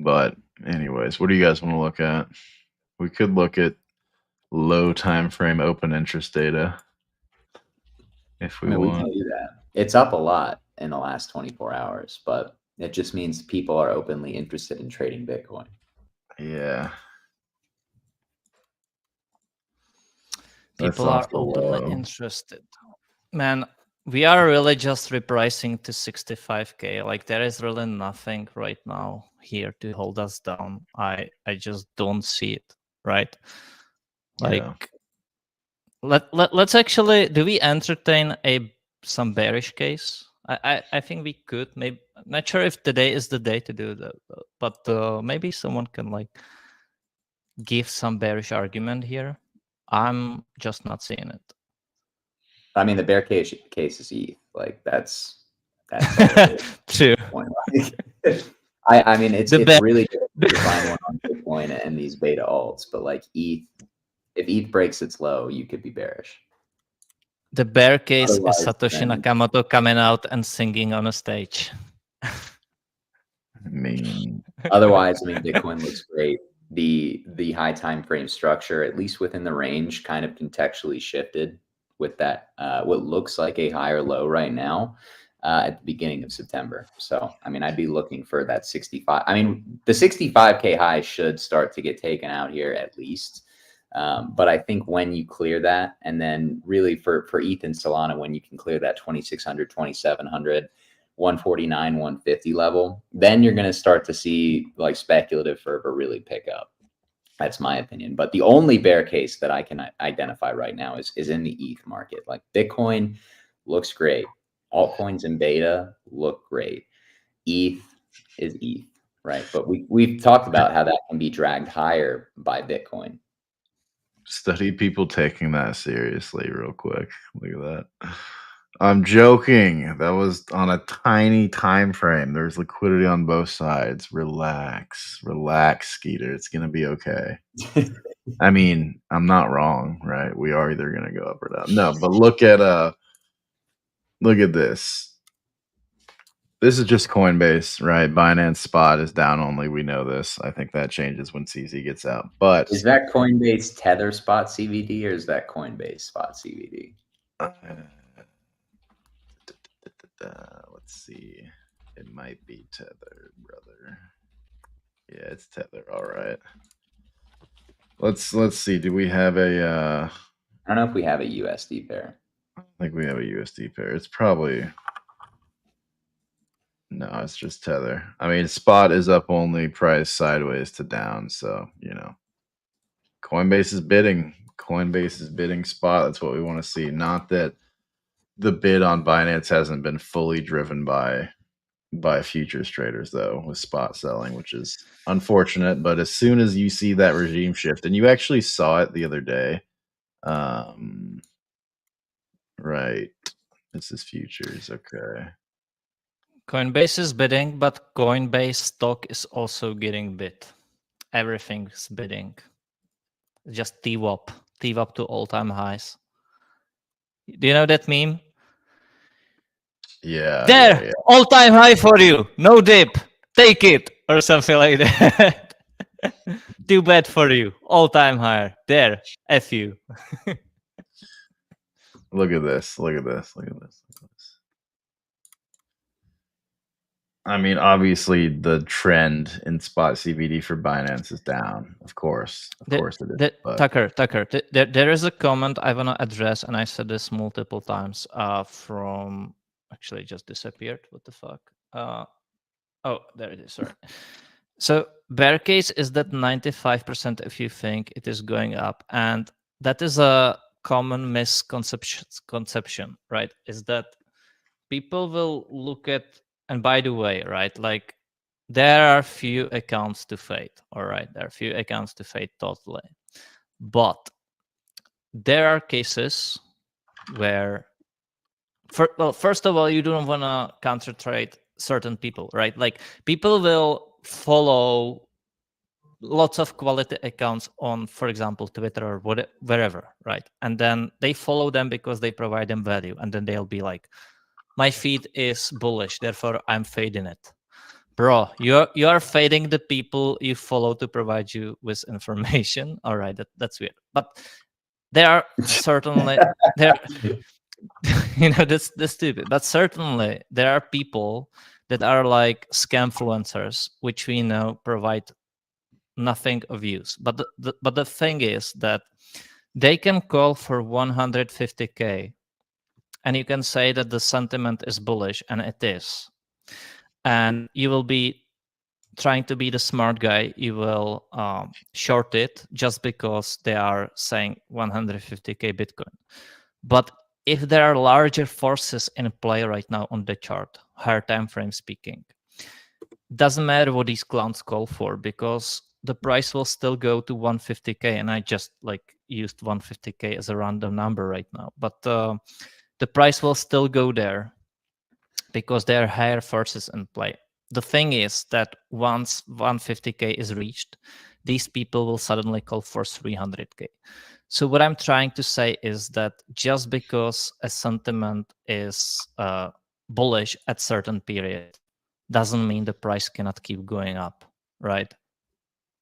But anyways, what do you guys want to look at? We could look at low time frame open interest data if we We want. can do that. It's up a lot in the last 24 hours, but it just means people are openly interested in trading Bitcoin. Yeah. People are openly interested. Man, we are really just repricing to 65K. Like there is really nothing right now here to hold us down. I just don't see it, right? Like let's actually, do we entertain some bearish case? I think we could. Maybe not sure if today is the day to do that, but maybe someone can like give some bearish argument here. I'm just not seeing it. I mean, the bear case is ETH. Like that's true. I mean, it's really difficult to find one on Bitcoin and these beta alts, but like ETH, if ETH breaks its low, you could be bearish. The bear case is Satoshi Nakamoto coming out and singing on a stage. Otherwise, I mean, Bitcoin looks great. The high time frame structure, at least within the range, kind of contextually shifted with that what looks like a higher low right now at the beginning of September. So, I mean, I'd be looking for that 65. I mean, the 65K high should start to get taken out here at least. But I think when you clear that, and then really for ETH and Solana, when you can clear that 2,600, 2,700, 149, 150 level, then you're going to start to see like speculative fervor really pick up. That's my opinion. But the only bear case that I can identify right now is in the ETH market. Like Bitcoin looks great. Altcoins and beta look great. ETH is ETH, right? But we've talked about how that can be dragged higher by Bitcoin. Study people taking that seriously real quick. Look at that. I'm joking. That was on a tiny time frame. There's liquidity on both sides. Relax, Skeeter. It's gonna be okay. I mean, I'm not wrong, right? We are either gonna go up or down. No, but look at this. This is just Coinbase, right? Binance Spot is down only. We know this. I think that changes when CZ gets out. But is that Coinbase Tether Spot CBD or is that Coinbase Spot CBD? Let's see. It might be Tether, brother. Yeah, it's Tether. All right. Let's see. Do we have a I don't know if we have a USD pair. I think we have a USD pair. It's probably no, it's just Tether. I mean, Spot is up only, price sideways to down, so you know. Coinbase is bidding. Coinbase is bidding Spot. That's what we want to see. Not that the bid on Binance hasn't been fully driven by futures traders, though, with Spot selling, which is unfortunate. But as soon as you see that regime shift, and you actually saw it the other day, right? This is futures, okay. Coinbase is bidding, but Coinbase stock is also getting bid. Everything's bidding. Just TWAP to all-time highs. Do you know that meme? Yeah. There, yeah. all-time high for you. No dip. Take it, or something like that. Too bad for you. All-time high. There, F you. Look at this. Look at this. Look at this. I mean, obviously, the trend in Spot CBD for Binance is down. Of course it is. Tucker, there is a comment I want to address, and I said this multiple times. From actually just disappeared. What the fuck? Oh, there it is. Sorry. So bear case is that 95% if you think it is going up, and that is a common misconception, right? Is that people will look at, and by the way, right, like there are few accounts to fade, all right? There are few accounts to fade totally. But there are cases where, first of all, you don't want to counter trade certain people, right? Like people will follow lots of quality accounts on, for example, Twitter or wherever, right? And then they follow them because they provide them value. And then they'll be like, my feed is bullish, therefore I'm fading it. Bro, you are fading the people you follow to provide you with information. All right, that's weird. But there are certainly there that's stupid. But certainly there are people that are like scamfluencers, which we know provide nothing of use. But the thing is that they can call for 150K, and you can say that the sentiment is bullish, and it is. And you will be trying to be the smart guy. You will short it just because they are saying 150K Bitcoin. But if there are larger forces in play right now on the chart, higher time frame speaking, doesn't matter what these clowns call for, because the price will still go to 150K. And I just like used 150K as a random number right now, but the price will still go there because there are higher forces in play. The thing is that once 150K is reached, these people will suddenly call for 300K. So what I'm trying to say is that just because a sentiment is bullish at certain period doesn't mean the price cannot keep going up, right?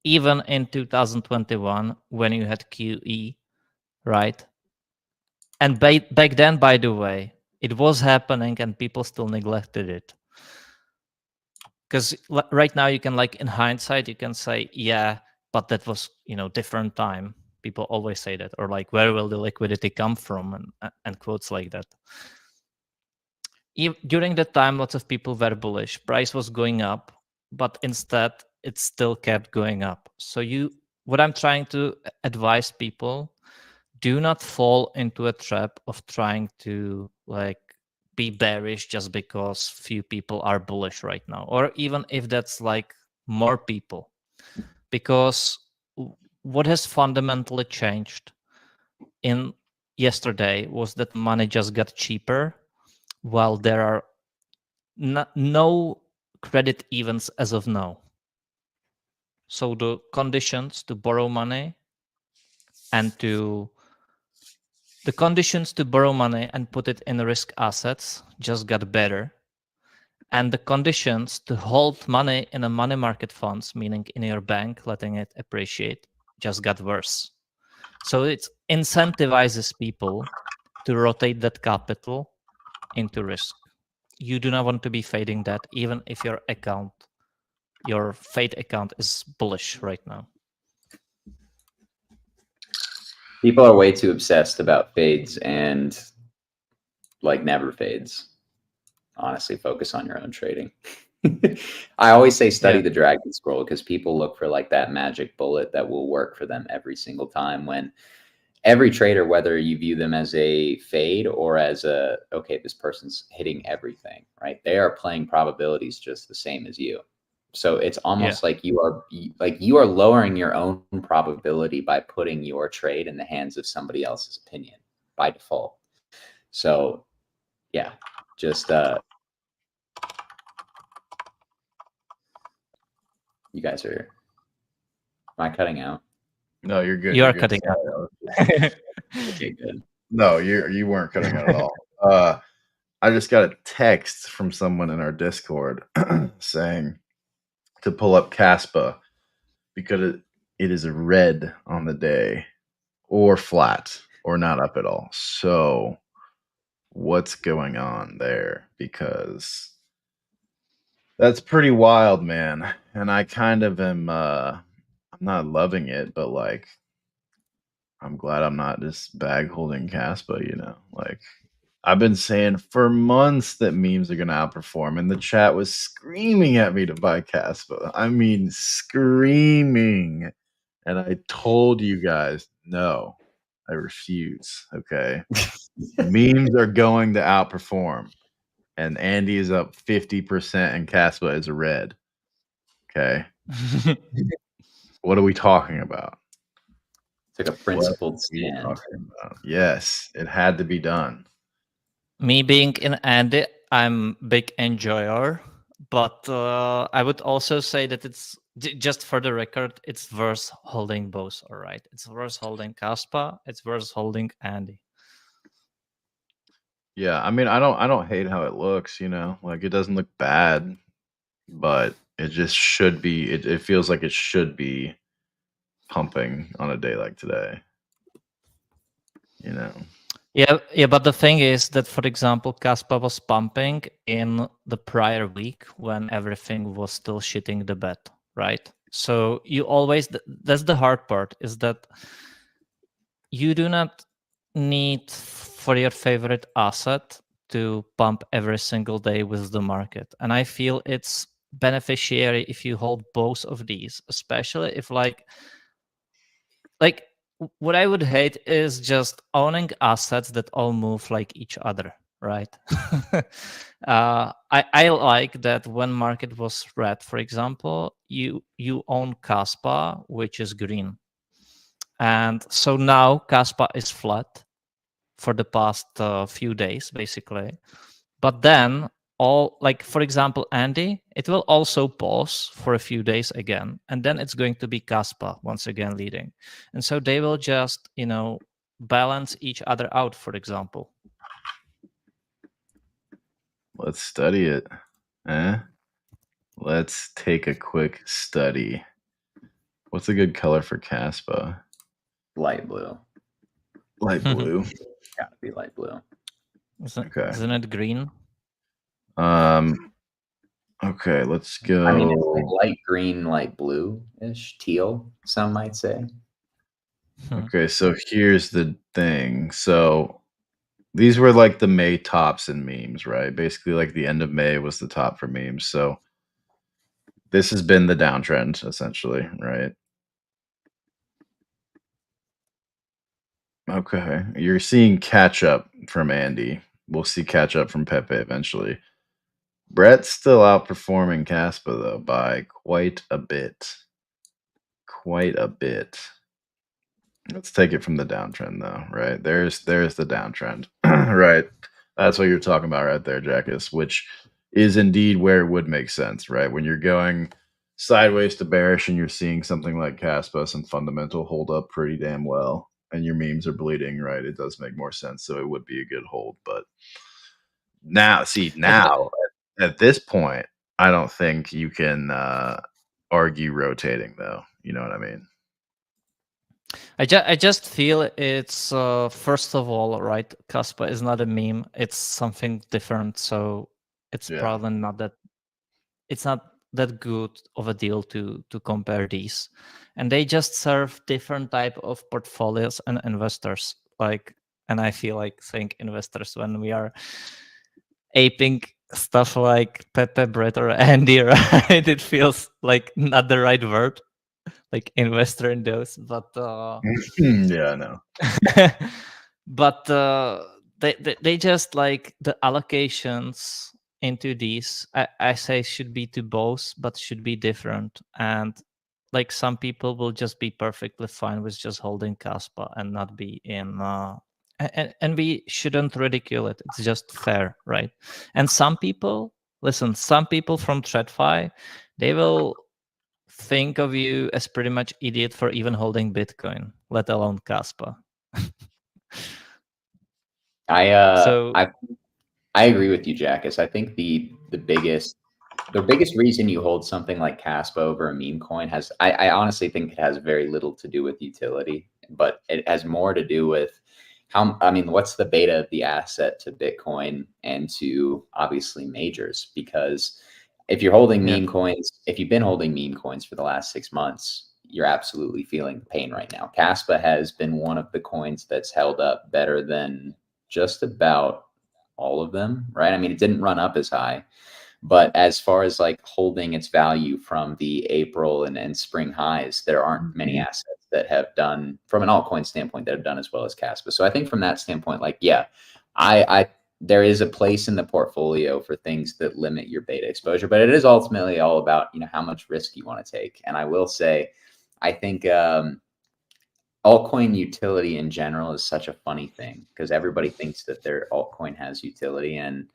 Even in 2021, when you had QE, right? And back then, by the way, it was happening and people still neglected it. Because right now you can, like, in hindsight, you can say, yeah, but that was, different time. People always say that, or like, where will the liquidity come from, and quotes like that. During that time, lots of people were bullish. Price was going up, but instead it still kept going up. So what I'm trying to advise people, do not fall into a trap of trying to like be bearish just because few people are bullish right now, or even if that's like more people, because what has fundamentally changed in yesterday was that money just got cheaper, while there are no credit events as of now. So the conditions to borrow money and the conditions to borrow money and put it in risk assets just got better. And the conditions to hold money in a money market funds, meaning in your bank, letting it appreciate, just got worse. So it incentivizes people to rotate that capital into risk. You do not want to be fading that, even if your fade account is bullish right now. People are way too obsessed about fades and like never fades. Honestly, focus on your own trading. I always say study the dragon scroll, because people look for like that magic bullet that will work for them every single time, when every trader, whether you view them as a fade or as okay, this person's hitting everything, right? They are playing probabilities just the same as you. So it's almost like you are lowering your own probability by putting your trade in the hands of somebody else's opinion by default. So yeah, just you guys are, am I cutting out? No, you're good. You are good. cutting out. Okay, good. No, you weren't cutting out at all. I just got a text from someone in our Discord saying to pull up Caspa because it is red on the day, or flat, or not up at all. So what's going on there? Because that's pretty wild, man. And I kind of am I'm not loving it, but like I'm glad I'm not just bag holding Caspa, like I've been saying for months that memes are going to outperform, and the chat was screaming at me to buy Caspa. I mean, screaming. And I told you guys, no, I refuse. Okay. Memes are going to outperform. And Andy is up 50% and Caspa is red. Okay. What are we talking about? It's like a principled stand. Yes, it had to be done. Me being in Andy, I'm big enjoyer, but I would also say that it's just for the record, it's worth holding both. All right, it's worth holding Caspa, it's worth holding Andy. Yeah, I mean, I don't hate how it looks, like it doesn't look bad, but It just should be. It feels like it should be pumping on a day like today. You know. Yeah, but the thing is that, for example, Kaspa was pumping in the prior week when everything was still shitting the bed, right? So you always, that's the hard part, is that you do not need for your favorite asset to pump every single day with the market. And I feel it's beneficiary if you hold both of these, especially if like what I would hate is just owning assets that all move like each other, right? I like that when market was red, for example, you own Kaspa, which is green, and so now Kaspa is flat for the past few days, basically. But then all, like for example, Andy, it will also pause for a few days again, and then it's going to be Kaspa once again leading, and so they will just balance each other out. For example, Let's study it. Let's take a quick study. What's a good color for Kaspa? Light blue. Light blue. Gotta be light blue. Okay. Isn't it green? Okay, let's go. I mean, it's like light green, light blue-ish, teal, some might say. Okay, so here's the thing. So these were like the May tops in memes, right? Basically, like the end of May was the top for memes. So this has been the downtrend, essentially, right? Okay, you're seeing catch up from Andy. We'll see catch up from Pepe eventually. Brett's still outperforming Caspa though by quite a bit. Quite a bit. Let's take it from the downtrend though, right? There's the downtrend. Right. That's what you're talking about right there, Jackus, which is indeed where it would make sense, right? When you're going sideways to bearish and you're seeing something like Caspa, some fundamental hold up pretty damn well, and your memes are bleeding, right? It does make more sense. So it would be a good hold. But now, at this point, I don't think you can argue rotating though. You know what I mean? I just feel it's first of all, right, Kaspa is not a meme, it's something different, so it's probably not that, it's not that good of a deal to compare these, and they just serve different type of portfolios and investors, like, and I feel like saying investors when we are aping stuff like Pepe, Brett, or Andy, right? It feels like not the right word, like investor in those, but Yeah, I know. but they just like the allocations into these, I say should be to both, but should be different. And like some people will just be perfectly fine with just holding Kaspa and not be in and we shouldn't ridicule it, it's just fair, right? And some people, listen, some people from TradFi, they will think of you as pretty much idiot for even holding Bitcoin, let alone Kaspa. I agree with you, Jackus. I think the biggest reason you hold something like Caspa over a meme coin has, I honestly think it has very little to do with utility, but it has more to do with what's the beta of the asset to Bitcoin and to obviously majors? Because if you're holding meme coins, if you've been holding meme coins for the last 6 months, you're absolutely feeling the pain right now. Caspa has been one of the coins that's held up better than just about all of them, right? I mean, it didn't run up as high, but as far as like holding its value from the April and spring highs, there aren't many assets that have done, from an altcoin standpoint, that have done as well as Caspa. So I think from that standpoint, like, yeah, I there is a place in the portfolio for things that limit your beta exposure, but it is ultimately all about, how much risk you want to take. And I will say, I think altcoin utility in general is such a funny thing because everybody thinks that their altcoin has utility, and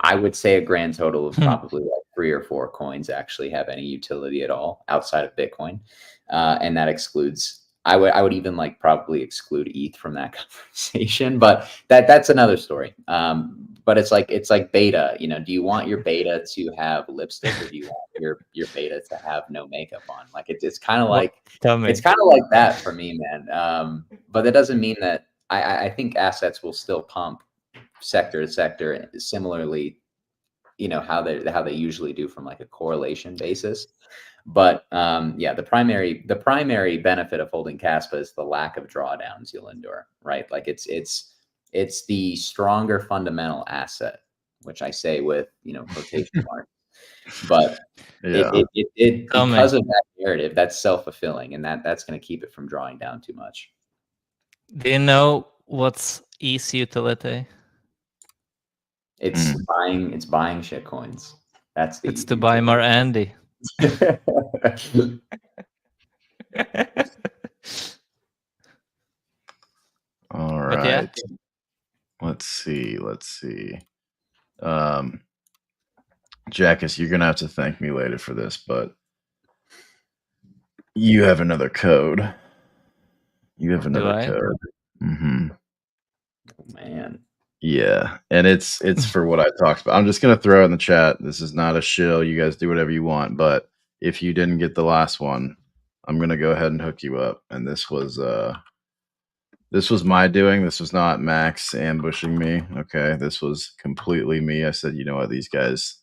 I would say a grand total of probably like 3 or 4 coins actually have any utility at all outside of Bitcoin, and that excludes. I would even like probably exclude ETH from that conversation, but that's another story. but it's like beta. Do you want your beta to have lipstick, or do you want your beta to have no makeup on? Like it's kind of like that for me, man. But that doesn't mean that I think assets will still pump sector to sector similarly. How they usually do from like a correlation basis. But yeah, the primary benefit of holding Caspa is the lack of drawdowns you'll endure, right? Like it's the stronger fundamental asset, which I say with quotation marks. But Yeah. it because of that narrative, that's self-fulfilling, and that's going to keep it from drawing down too much. Do you know what's ETH utility? It's buying shit coins. It's to buy more Andy. All right. Yeah. Let's see. Jackus, you're gonna have to thank me later for this, but you have another code. You have another code. Mm-hmm. Oh, man. Yeah, and it's for what I talked about. I'm just gonna throw it in the chat. This is not a shill. You guys do whatever you want, but if you didn't get the last one, I'm gonna go ahead and hook you up. And this was my doing. This was not Max ambushing me. Okay, this was completely me. I said, you know what, these guys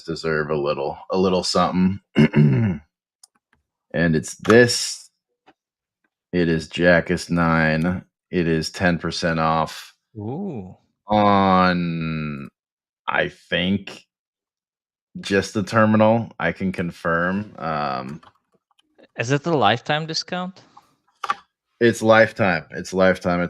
deserve a little something. And it's this. It is Jackus 9. It is 10% off. Ooh. On, I think, just the terminal. I can confirm. Is it a lifetime discount? It's lifetime. It's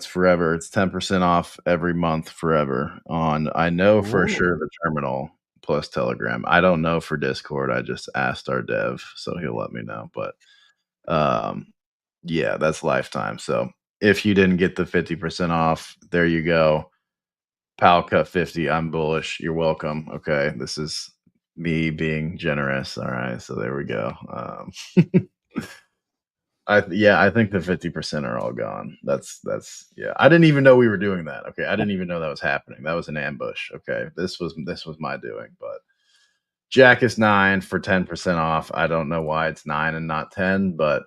forever. It's 10% off every month forever on, I know for sure, the terminal plus Telegram. I don't know for Discord. I just asked our dev, so he'll let me know. But yeah, that's lifetime. So if you didn't get the 50% off, there you go. Pal cut 50. I'm bullish. You're welcome. Okay, this is me being generous. All right, so there we go. I think the 50% are all gone. That's yeah. I didn't even know we were doing that. Okay, I didn't even know that was happening. That was an ambush. Okay, this was my doing. But Jack is 9 for 10% off. I don't know why it's 9 and not 10, but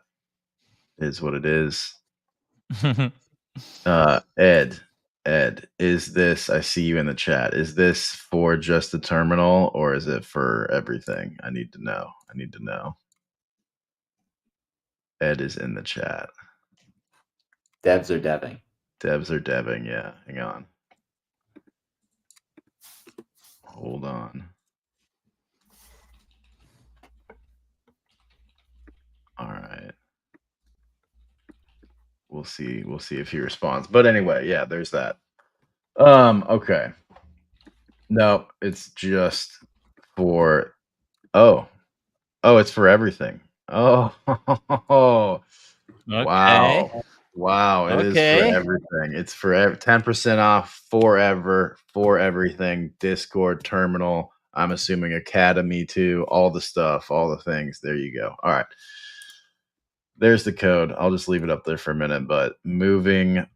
it is what it is. Ed, is this? I see you in the chat. Is this for just the terminal, or is it for everything? I need to know. Ed is in the chat. Devs are deving. Yeah, hang on. Hold on. All right. We'll see if he responds. But anyway, yeah, there's that. Okay. No, it's just for it's for everything. Oh, okay. Wow, it is for everything. It's for 10% off forever for everything. Discord, terminal, I'm assuming Academy too, all the stuff, all the things. There you go. All right. There's the code. I'll just leave it up there for a minute, but moving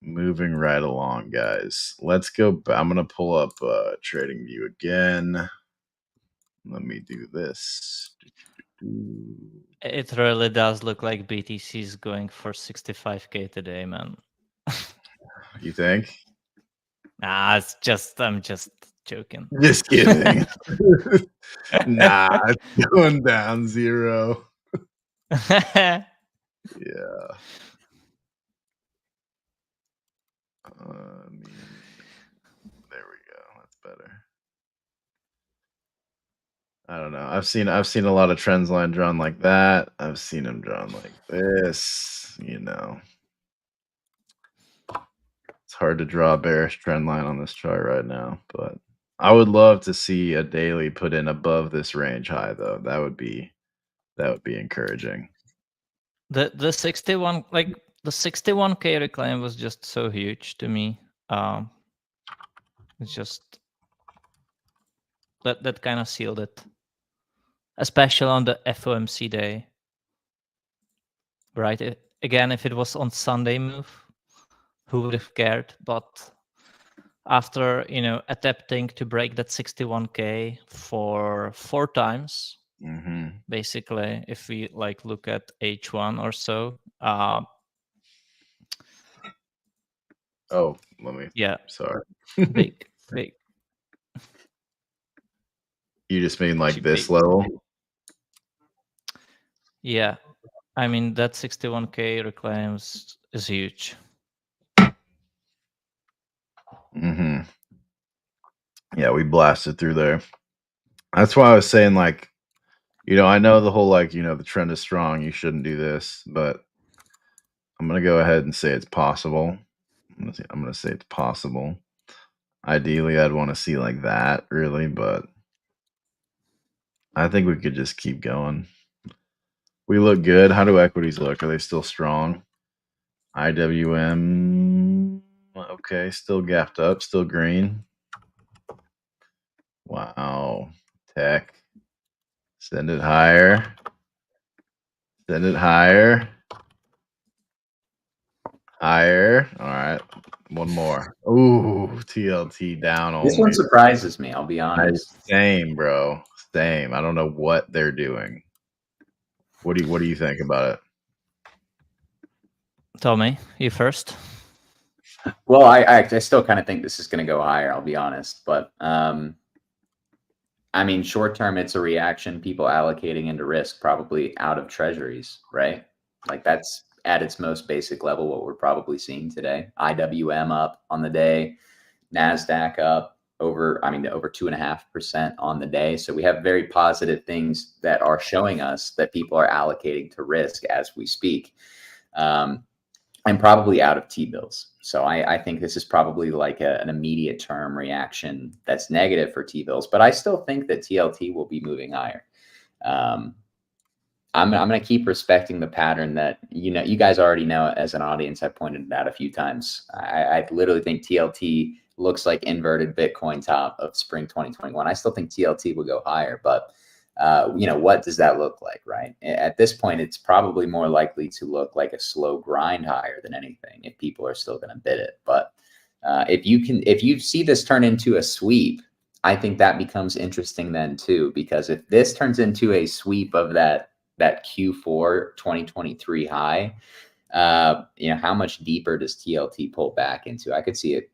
right along, guys. Let's go. I'm going to pull up TradingView again. Let me do this. It really does look like BTC is going for 65K today, man. You think? Nah, I'm just joking. Just kidding. Nah, it's going down 0. Yeah. There we go. That's better. I don't know. I've seen a lot of trends line drawn like that. I've seen them drawn like this. It's hard to draw a bearish trend line on this chart right now, but I would love to see a daily put in above this range high, though. That would be encouraging. The 61, like the 61K reclaim was just so huge to me. It's just that kind of sealed it, especially on the FOMC day. Right? Again, if it was on Sunday move, who would have cared? But after attempting to break that 61K for 4 times. Basically, if we like look at H1 or so. Oh, let me. Yeah. Sorry. big. You just mean like this level? Yeah. I mean, that 61K reclaims is huge. Yeah, we blasted through there. That's why I was saying, like, I know the whole, like, the trend is strong. You shouldn't do this, but I'm going to go ahead and say it's possible. I'm going to say it's possible. Ideally, I'd want to see like that, really, but I think we could just keep going. We look good. How do equities look? Are they still strong? IWM, okay, still gapped up, still green. Wow. Tech. Send it higher. Send it higher. Higher. All right. One more. Ooh, TLT down only. This one surprises me, I'll be honest. Same, bro. Same. I don't know what they're doing. What do you think about it? Tell me, you first. Well, I still kind of think this is going to go higher, I'll be honest. But I mean, short term, it's a reaction. People allocating into risk, probably out of treasuries, right? Like that's at its most basic level what we're probably seeing today. IWM up on the day, NASDAQ up over 2.5% on the day. So we have very positive things that are showing us that people are allocating to risk as we speak. And probably out of T-bills. So I think this is probably like an immediate term reaction that's negative for T-bills, but I still think that TLT will be moving higher. I'm going to keep respecting the pattern that, you guys already know as an audience. I pointed it out a few times. I literally think TLT looks like inverted Bitcoin top of spring 2021. I still think TLT will go higher, but what does that look like, right? At this point, it's probably more likely to look like a slow grind higher than anything if people are still going to bid it. But if you see this turn into a sweep, I think that becomes interesting then too, because if this turns into a sweep of that Q4 2023 high, how much deeper does TLT pull back into? I could see it,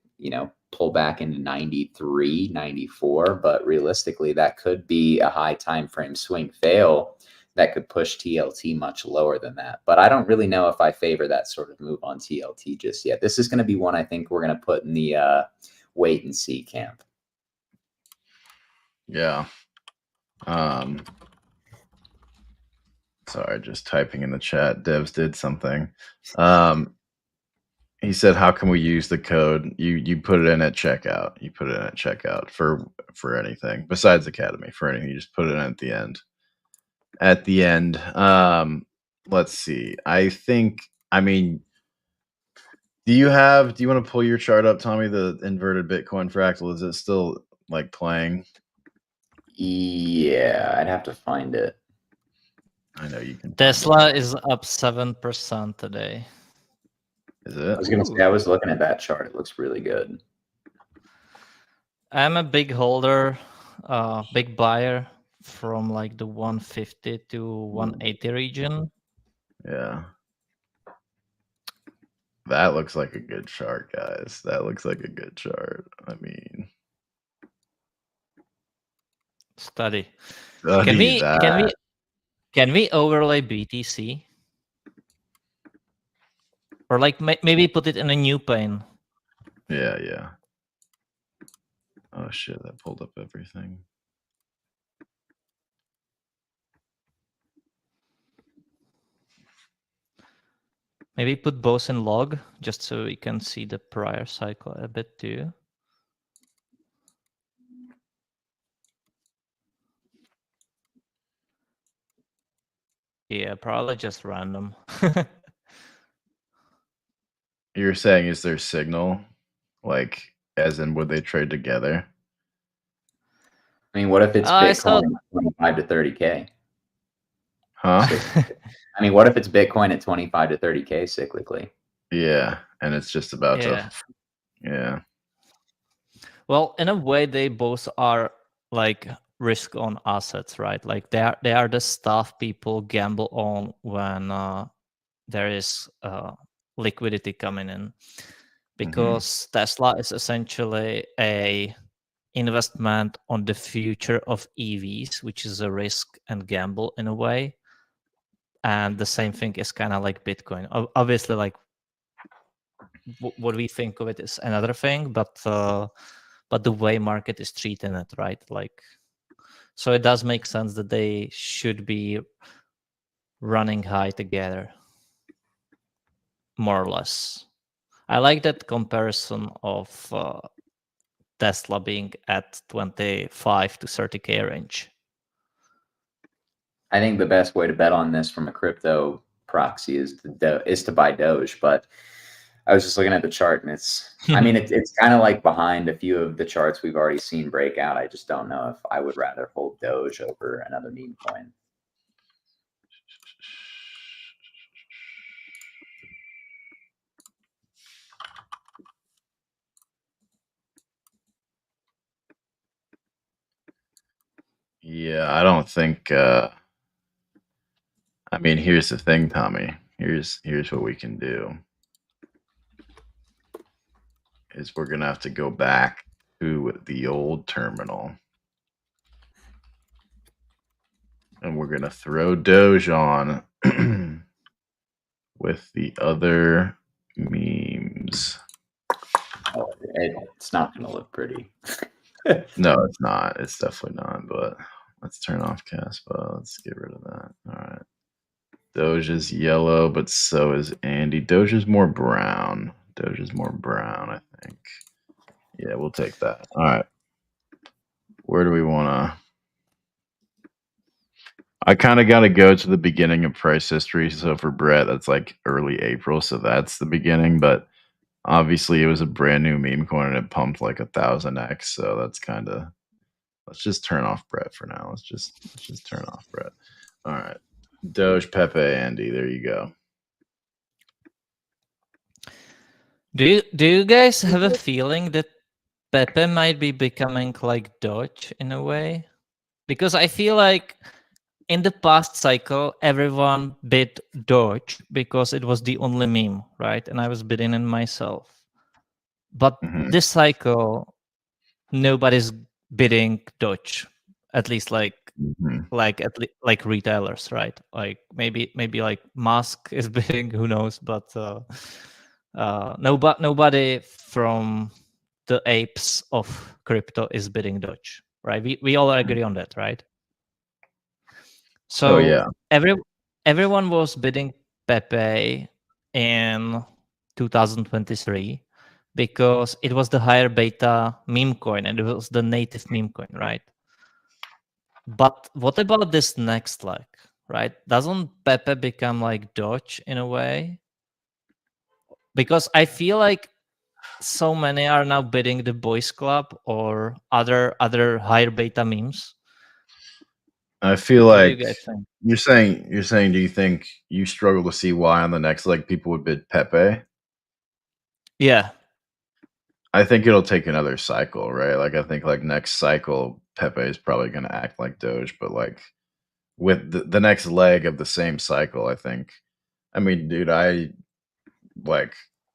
pull back into 93, 94, but realistically that could be a high time frame swing fail that could push TLT much lower than that. But I don't really know if I favor that sort of move on TLT just yet. This is going to be one I think we're going to put in the wait and see camp. Yeah. Sorry, just typing in the chat. Devs did something. He said, "How can we use the code? You put it in at checkout. You put it in at checkout for anything besides Academy. For anything, you just put it in at the end. At the end. Let's see. Do you want to pull your chart up, Tommy? The inverted Bitcoin fractal, is it still like playing? Yeah, I'd have to find it. I know you can. Tesla is up 7% today. Is it? I was going to say, I was looking at that chart. It looks really good. I'm a big holder, big buyer from like the 150 to 180 region. Yeah. That looks like a good chart, guys. That looks like a good chart. I mean, study. Can we overlay BTC? Or like maybe put it in a new pane. Yeah. Oh shit, that pulled up everything. Maybe put both in log, just so we can see the prior cycle a bit too. Yeah, probably just random. You're saying, is there signal? Like, as in, would they trade together? I mean, what if it's Bitcoin at 25 to 30K? Huh? I mean, what if it's Bitcoin at 25 to 30K cyclically? Yeah, and it's just about to. Yeah. Well, in a way, they both are like risk on assets, right? Like they are the stuff people gamble on when there is liquidity coming in, because Tesla is essentially a investment on the future of EVs, which is a risk and gamble in a way. And the same thing is kind of like Bitcoin. Obviously, like what we think of it is another thing, but the way market is treating it, right? Like, so it does make sense that they should be running high together, more or less. I like that comparison of Tesla being at 25 to 30K range. I think the best way to bet on this from a crypto proxy is to buy Doge. But I was just looking at the chart, and I mean, it's kind of like behind a few of the charts we've already seen break out. I just don't know if I would rather hold Doge over another meme coin. Yeah, I don't think. I mean, here's the thing, Tommy. Here's what we can do. Is we're gonna have to go back to the old terminal, and we're gonna throw Doge on with the other memes. Oh, it's not going to look pretty. No, it's not. It's definitely not. But let's turn off Caspa. Let's get rid of that. All right. Doge is yellow, but so is Andy. Doge is more brown. Doge is more brown, I think. Yeah, we'll take that. All right. Where do we want to? I kind of got to go to the beginning of price history. So for Brett, that's like early April. So that's the beginning. But obviously, it was a brand new meme coin and it pumped like 1,000x. So that's kind of. Let's just turn off Brett for now. Let's just turn off Brett. All right. Doge, Pepe, Andy. There you go. Do you guys have a feeling that Pepe might be becoming like Doge in a way? Because I feel like in the past cycle, everyone bid Doge because it was the only meme, right? And I was bidding in myself. But this cycle, nobody's bidding Doge, at least like like retailers, right? Like maybe like Musk is bidding, who knows? But nobody from the apes of crypto is bidding Doge, right? We all agree on that, right? So yeah, everyone was bidding Pepe in 2023 because it was the higher beta meme coin and it was the native meme coin, right? But what about this next leg, right? Doesn't Pepe become like Doge in a way? Because I feel like so many are now bidding the Boys Club or other higher beta memes. I feel What do you like guys think? you're saying. Do you think you struggle to see why on the next leg people would bid Pepe? Yeah. I think it'll take another cycle, right? Like I think like next cycle Pepe is probably going to act like Doge, but like with the next leg of the same cycle, I think. I mean, dude, I like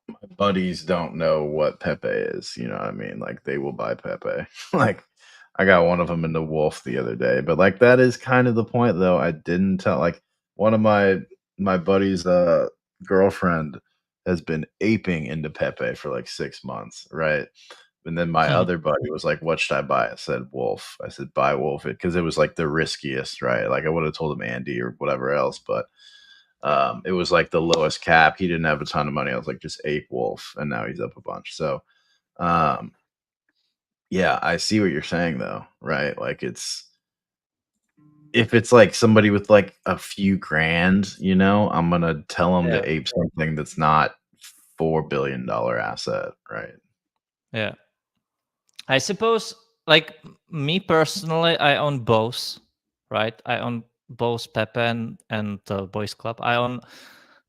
my buddies don't know what Pepe is. You know what I mean? Like they will buy Pepe. Like I got one of them in the Wolf the other day, but like that is kind of the point, though. I didn't tell like one of my buddies' girlfriend has been aping into Pepe for like 6 months, right? And then my other buddy was like, "What should I buy?" I said, "Wolf." I said, "Buy Wolf," because it was like the riskiest, right? Like I would have told him Andy or whatever else, but it was like the lowest cap. He didn't have a ton of money. I was like, "Just ape Wolf," and now he's up a bunch. So, yeah, I see what you're saying, though, right? Like if it's like somebody with like a few grand, you know, I'm gonna tell them to ape something that's not $4 billion asset, right? Yeah. I suppose, like me personally, I own both, right? I own both Pepe and Boys Club. I own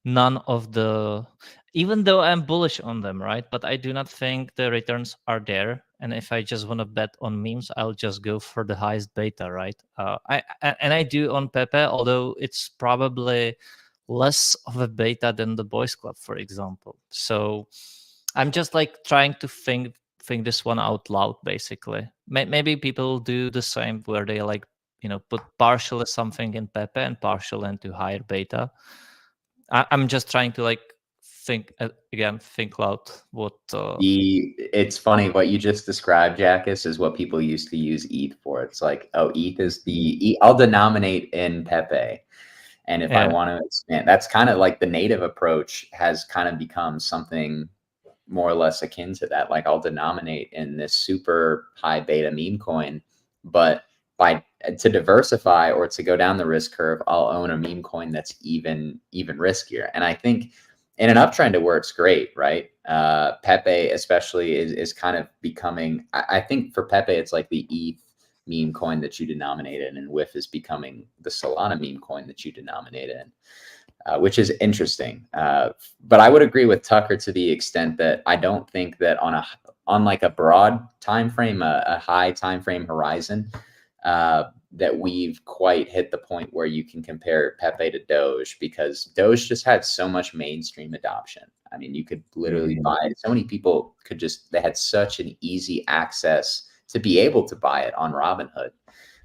none of the, even though I'm bullish on them, right? But I do not think the returns are there and if I just want to bet on memes, I'll just go for the highest beta, right? I do on Pepe, although it's probably less of a beta than the Boys Club, for example. So I'm just like trying to think this one out loud, basically. Maybe people do the same, where they like, put partially something in Pepe and partial into higher beta. I'm just trying to like think loud what. It's funny what you just described, Jackus, is what people used to use ETH for. It's like, oh, ETH is I'll denominate in Pepe. And if I want to expand, that's kind of like the native approach has kind of become something more or less akin to that. Like, I'll denominate in this super high beta meme coin, but to diversify or to go down the risk curve, I'll own a meme coin that's even riskier. And I think in an uptrend, it works great, right? Pepe especially is kind of becoming, I think for Pepe, it's like the ETH meme coin that you denominate in, and WIF is becoming the Solana meme coin that you denominate in, which is interesting. But I would agree with Tucker to the extent that I don't think that on like a broad time frame, a high time frame horizon, that we've quite hit the point where you can compare Pepe to Doge, because Doge just had so much mainstream adoption. I mean, you could literally buy it. So many people they had such an easy access to be able to buy it on Robinhood.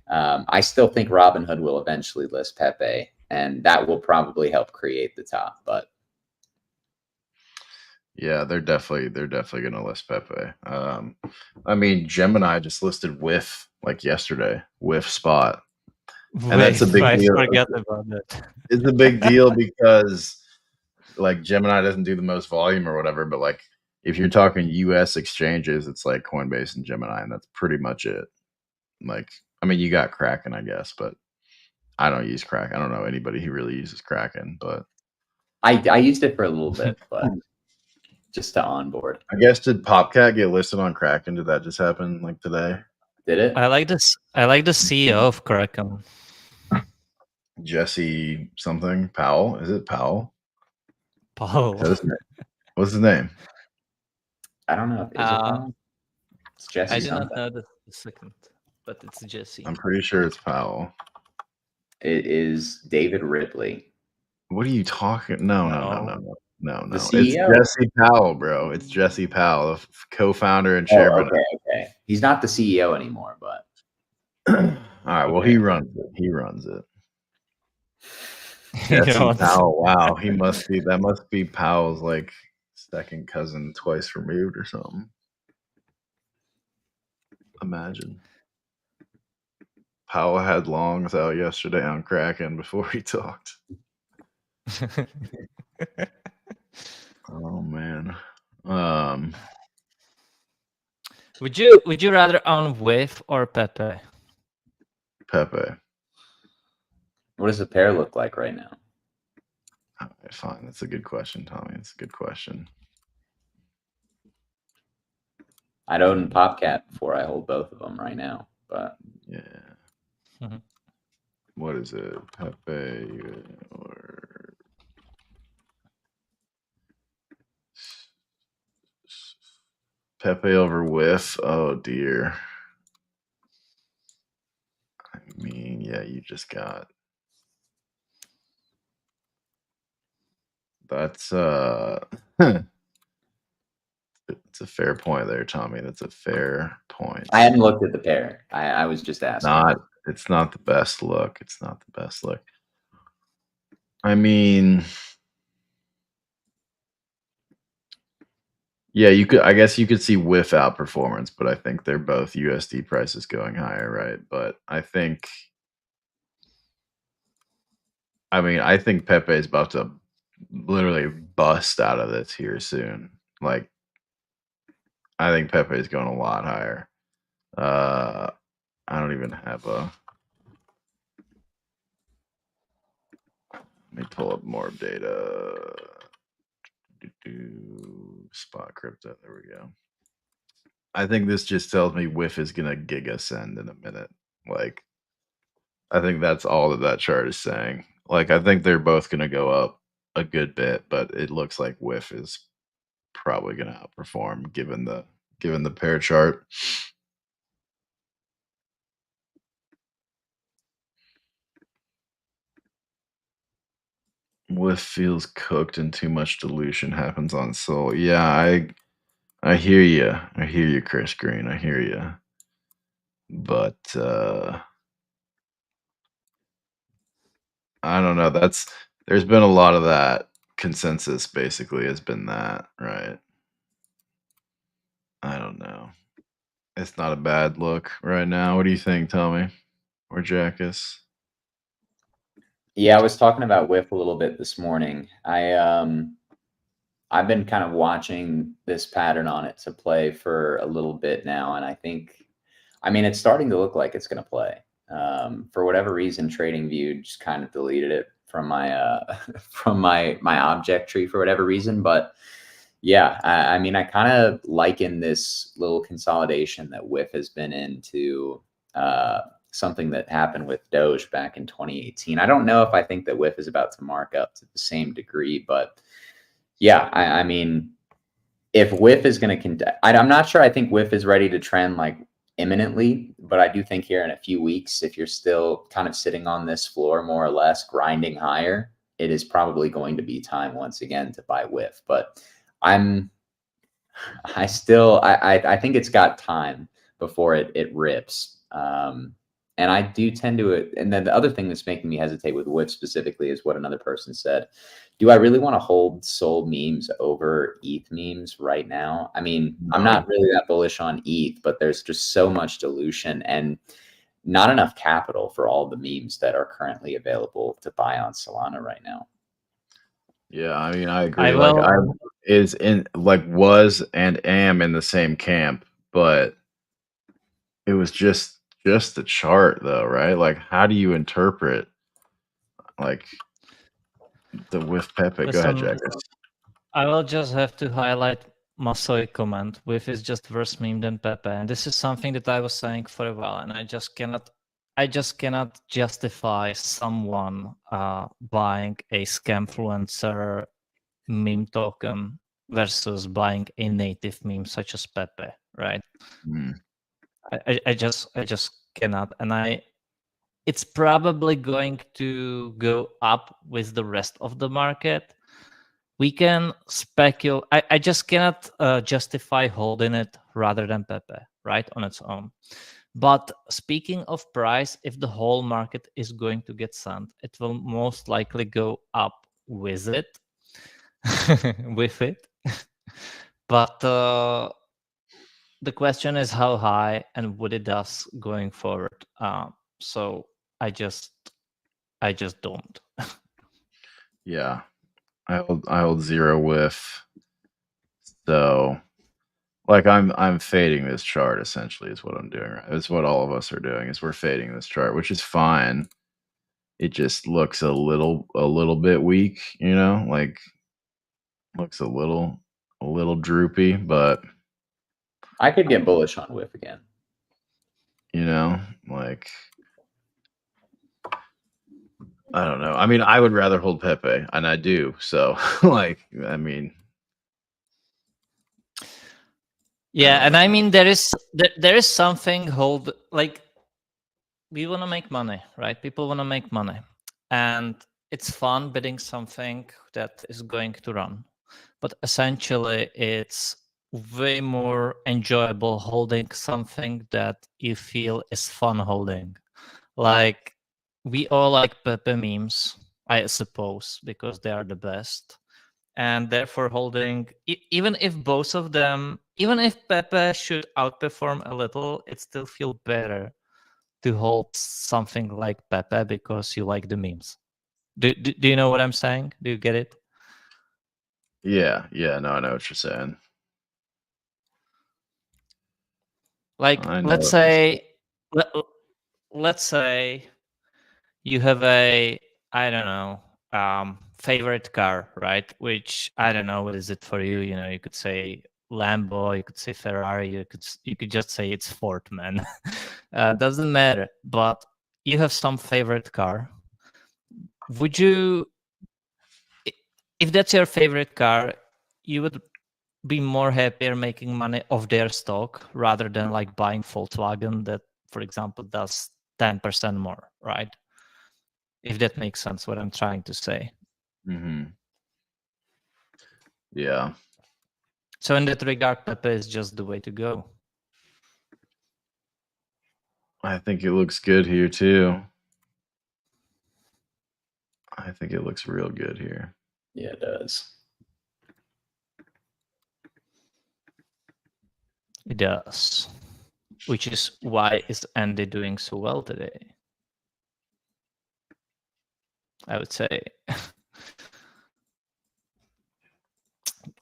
I still think Robinhood will eventually list Pepe, and that will probably help create the top. But yeah, they're definitely going to list Pepe. I mean, Gemini just listed WIF like yesterday, WIF spot, and that's a big deal. Forget about that. It's a big deal because like Gemini doesn't do the most volume or whatever, but like if you're talking US exchanges, it's like Coinbase and Gemini, and that's pretty much it. Like, I mean, you got Kraken, I guess, but I don't use Kraken. I don't know anybody who really uses Kraken, but I used it for a little bit, but just to onboard. I guess, did Popcat get listed on Kraken? Did that just happen like today? Did it? I like the CEO of Kraken. Jesse something Powell. Is it Powell? Powell. What's his name? I don't know. Is it Powell? It's Jesse. I do not know the second, but it's Jesse. I'm pretty sure it's Powell. It is David Ripley. What are you talking? No. The It's CEO? Jesse Powell, bro. It's Jesse Powell, the co-founder and chairman. Okay. He's not the CEO anymore, but all right. Well, he runs it. Jesse Powell. Wow, that must be Powell's like second cousin, twice removed or something. Imagine. Powell had longs out yesterday on Kraken before he talked. Oh man. Would you rather own WIF or Pepe? Pepe. what does the pair look like right now? Okay, fine. That's a good question, Tommy. It's a good question. I'd own Popcat before I hold both of them right now, but yeah. Mm-hmm. What is it? Pepe or Pepe over WIF? Oh dear. I mean, yeah, you just got that's it's a fair point there, Tommy. That's a fair point. I hadn't looked at the pair. I was just asking. It's not the best look. It's not the best look. I mean, yeah, I guess you could see WIF outperformance, but I think they're both USD prices going higher, right? But I think Pepe is about to literally bust out of this here soon. Like, I think Pepe is going a lot higher. I don't even have a. Let me pull up more data. Spot crypto. There we go. I think this just tells me WIF is gonna gig ascend in a minute. Like, I think that's all that chart is saying. Like, I think they're both gonna go up a good bit, but it looks like WIF is probably gonna outperform given the given the pair chart. Whiff feels cooked and too much dilution happens on Sol. Yeah, I hear you. I hear you, Chris Green. I hear you. But I don't know. There's been a lot of that. Consensus basically has been that, right? I don't know. It's not a bad look right now. What do you think, Tommy? Or Jackus? Yeah, I was talking about whiff a little bit this morning. I've been kind of watching this pattern on it to play for a little bit now, and I mean, it's starting to look like it's going to play. For whatever reason, TradingView just kind of deleted it from my from my object tree for whatever reason. But yeah, I mean, I kind of liken this little consolidation that whiff has been into something that happened with Doge back in 2018. I don't know if I think that whiff is about to mark up to the same degree, but yeah, I mean, if whiff is going to, I'm not sure. I think whiff is ready to trend like imminently, but I do think here in a few weeks, if you're still kind of sitting on this floor, more or less grinding higher, it is probably going to be time once again to buy whiff. But I think it's got time before it rips. And I do tend to, and then the other thing that's making me hesitate with whiff specifically is what another person said. Do I really want to hold Sol memes over ETH memes right now? I mean, I'm not really that bullish on ETH, but there's just so much dilution and not enough capital for all the memes that are currently available to buy on Solana right now. Yeah, I mean, I agree. Was and am in the same camp, but it was just the chart though, right? Like, how do you interpret like the whiff Pepe? Go ahead, Jackus. I will just have to highlight Masoi comment. Whiff is just worse meme than Pepe, and this is something that I was saying for a while, and I just cannot justify someone buying a scamfluencer meme token versus buying a native meme such as Pepe, right? I just cannot, and it's probably going to go up with the rest of the market. We can speculate. I just cannot justify holding it rather than Pepe, right, on its own. But speaking of price, if the whole market is going to get sent, it will most likely go up with it. with it. But the question is how high and what it does going forward. So I just don't. Yeah, I hold zero whiff. So, like, I'm fading this chart. Essentially, is what I'm doing. Right, it's what all of us are doing. Is we're fading this chart, which is fine. It just looks a little bit weak, you know, like looks a little droopy, but I could get bullish on whiff again. You know, like I don't know. I mean, I would rather hold Pepe, and I do. So, like, I mean, yeah, and I mean, there is something hold like we want to make money, right? People want to make money, and it's fun bidding something that is going to run, but essentially, it's way more enjoyable holding something that you feel is fun holding. Like we all like Pepe memes, I suppose, because they are the best. And therefore holding, even if both of them, even if Pepe should outperform a little, it still feels better to hold something like Pepe because you like the memes. Do you know what I'm saying? Do you get it? yeah, no, I know what you're saying. Like, let's say you have a, I don't know, favorite car, right? Which I don't know, what is it for you? You know, you could say Lambo, you could say Ferrari, you could just say it's Ford, man. Doesn't matter. But you have some favorite car. Would you, if that's your favorite car, you would be more happier making money off their stock rather than like buying Volkswagen that, for example, does 10% more, right? If that makes sense, what I'm trying to say. Yeah. So in that regard, Pepe is just the way to go. I think it looks good here too. I think it looks real good here. Yeah, it does. It does. Which is why is Andy doing so well today? I would say.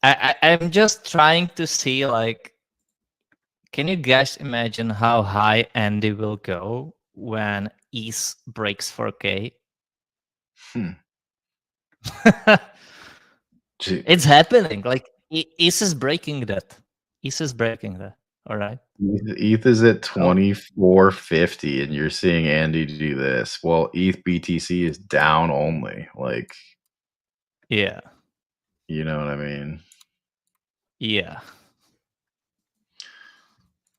I'm just trying to see, like, can you guys imagine how high Andy will go when ETH breaks 4K? It's happening. Like, ETH is breaking that. ETH is breaking that. All right. ETH is at 2450, and you're seeing Andy do this. Well, ETH BTC is down only. Like, yeah, you know what I mean? Yeah.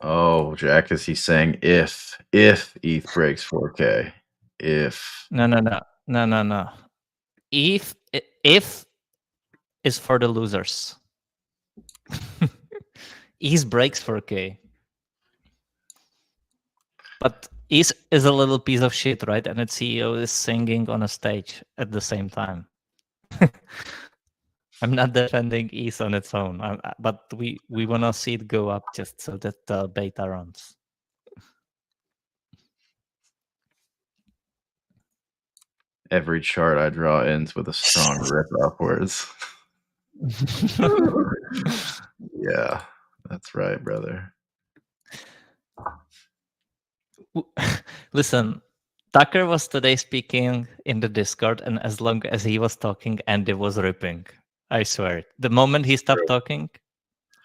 Oh, Jack, is he saying if ETH breaks 4K? If No. If is for the losers. ETH breaks 4K. But ETH is a little piece of shit, right? And its CEO is singing on a stage at the same time. I'm not defending ETH on its own, but we want to see it go up just so that the beta runs. every chart I draw ends with a strong rip upwards. Yeah, that's right, brother. Listen, Tucker was today speaking in the Discord, and as long as he was talking, Andy was ripping. I swear. The moment he stopped talking,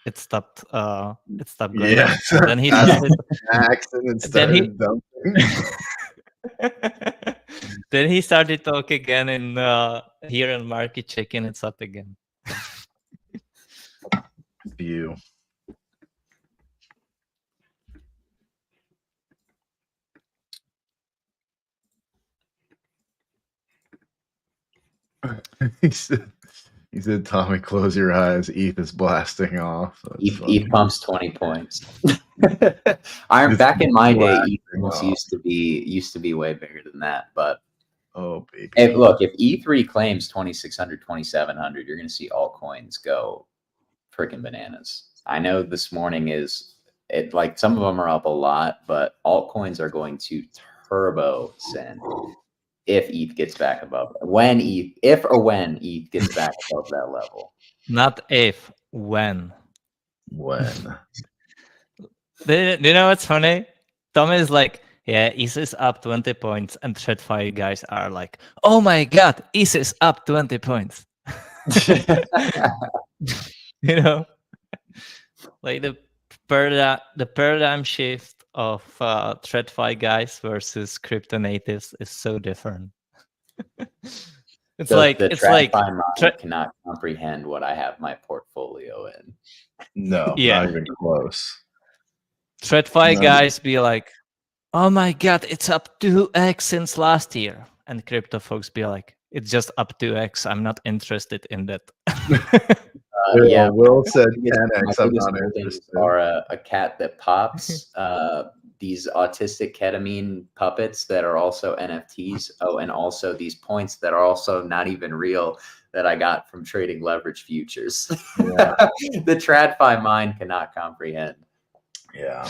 it stopped. It stopped going. Yeah. And then he started. Accident started dumping. Then he started talking again, and here in market checking, it's up again. View. he said, Tommy, close your eyes. ETH is blasting off. ETH pumps 20 points. Back in my day, ETH used to be way bigger than that. But oh baby, if ETH reclaims 2,600, 2,700, you're going to see altcoins go freaking bananas. I know this morning like some of them are up a lot, but altcoins are going to turbo send if ETH gets back above when ETH gets back above that level. Not if, when. When. Do you know what's funny? Tom is like, yeah, ETH is up 20 points, and TradFi guys are like, oh my god, ETH is up 20 points. You know, like the paradigm shift of TradFi guys versus crypto natives is so different. It's like the TradFi mind cannot comprehend what I have my portfolio in. No, not even close. TradFi guys be like, oh my god, it's up 2x since last year, and crypto folks be like, it's just up 2x. I'm not interested in that. Yeah, Will said 10x. I'm not interested. Are a cat that pops. These autistic ketamine puppets that are also NFTs. Oh, and also these points that are also not even real that I got from trading leverage futures. Yeah. The TradFi mind cannot comprehend. Yeah.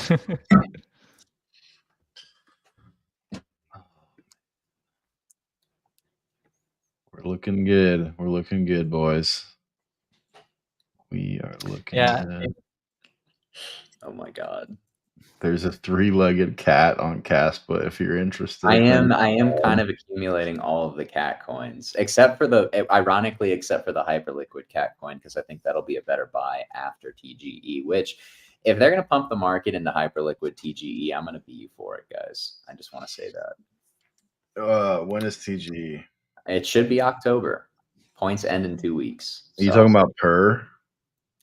We're looking good. We're looking good, boys. We are looking good. Oh my god. There's a 3-legged cat on Caspa if you're interested. I am kind of accumulating all of the cat coins, except for the hyperliquid cat coin, because I think that'll be a better buy after TGE, which if they're going to pump the market into hyperliquid TGE, I'm going to be you for it, guys. I just want to say that. When is TGE? It should be October. Points end in 2 weeks. Are you talking about per?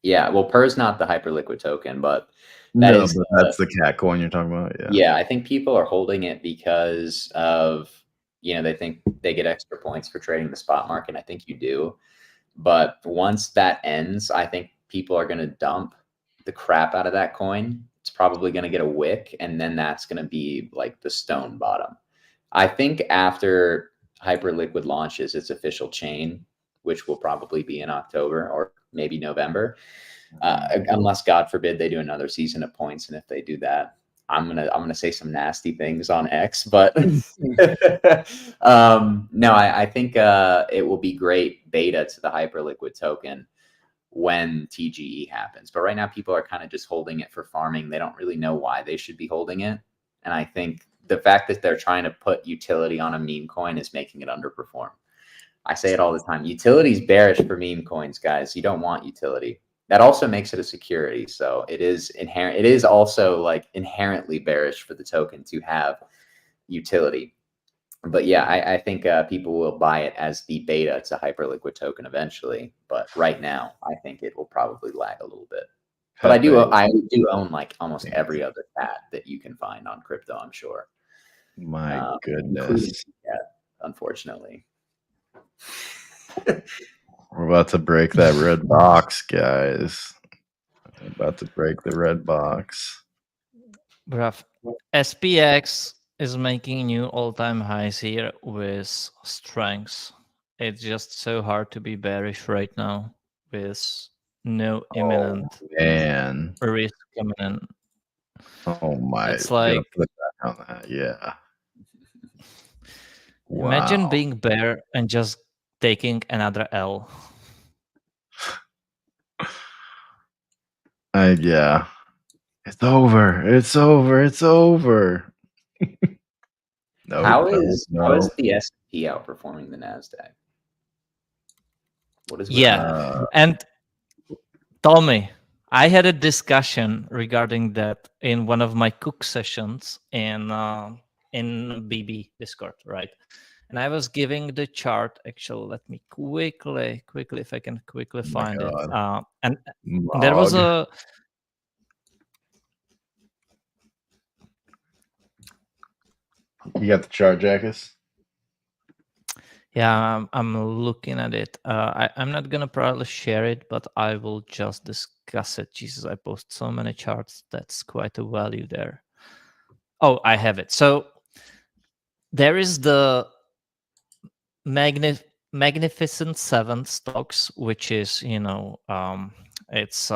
Yeah, well, Per is not the Hyperliquid token, but that's the cat coin you're talking about. Yeah. Yeah, I think people are holding it because of, they think they get extra points for trading the spot market. I think you do. But once that ends, I think people are going to dump the crap out of that coin. It's probably going to get a wick, and then that's going to be like the stone bottom. I think after Hyperliquid launches its official chain, which will probably be in October or maybe November, unless God forbid they do another season of points, and if they do that, I'm gonna say some nasty things on X, but no, I think it will be great beta to the Hyperliquid token when TGE happens. But right now, people are kind of just holding it for farming. They don't really know why they should be holding it, and I think the fact that they're trying to put utility on a meme coin is making it underperform. I say it all the time. Utility's bearish for meme coins, guys. You don't want utility. That also makes it a security. So it is inherent. It is also like inherently bearish for the token to have utility. But yeah, I think people will buy it as the beta to Hyperliquid token eventually. But right now, I think it will probably lag a little bit. But I do own like almost every other cat that you can find on crypto, I'm sure. My goodness. Yeah, unfortunately. We're about to break that red box, guys. We're about to break the red box. Bruv, SPX is making new all-time highs here with strengths. It's just so hard to be bearish right now with no imminent risk imminent. Oh my! It's like put that on that. Yeah. Imagine being bear and just taking another L. Yeah. It's over. It's over. It's over. No, how is the S&P outperforming the Nasdaq? What is and Tommy, I had a discussion regarding that in one of my cook sessions in BB Discord, right? And I was giving the chart. Actually, let me quickly, if I can quickly find it. And there was a. You got the chart, Jackus? Yeah, I'm looking at it. I'm not gonna probably share it, but I will just discuss it. Jesus, I post so many charts. That's quite a value there. Oh, I have it. So there is the Magnificent Seven stocks, which is it's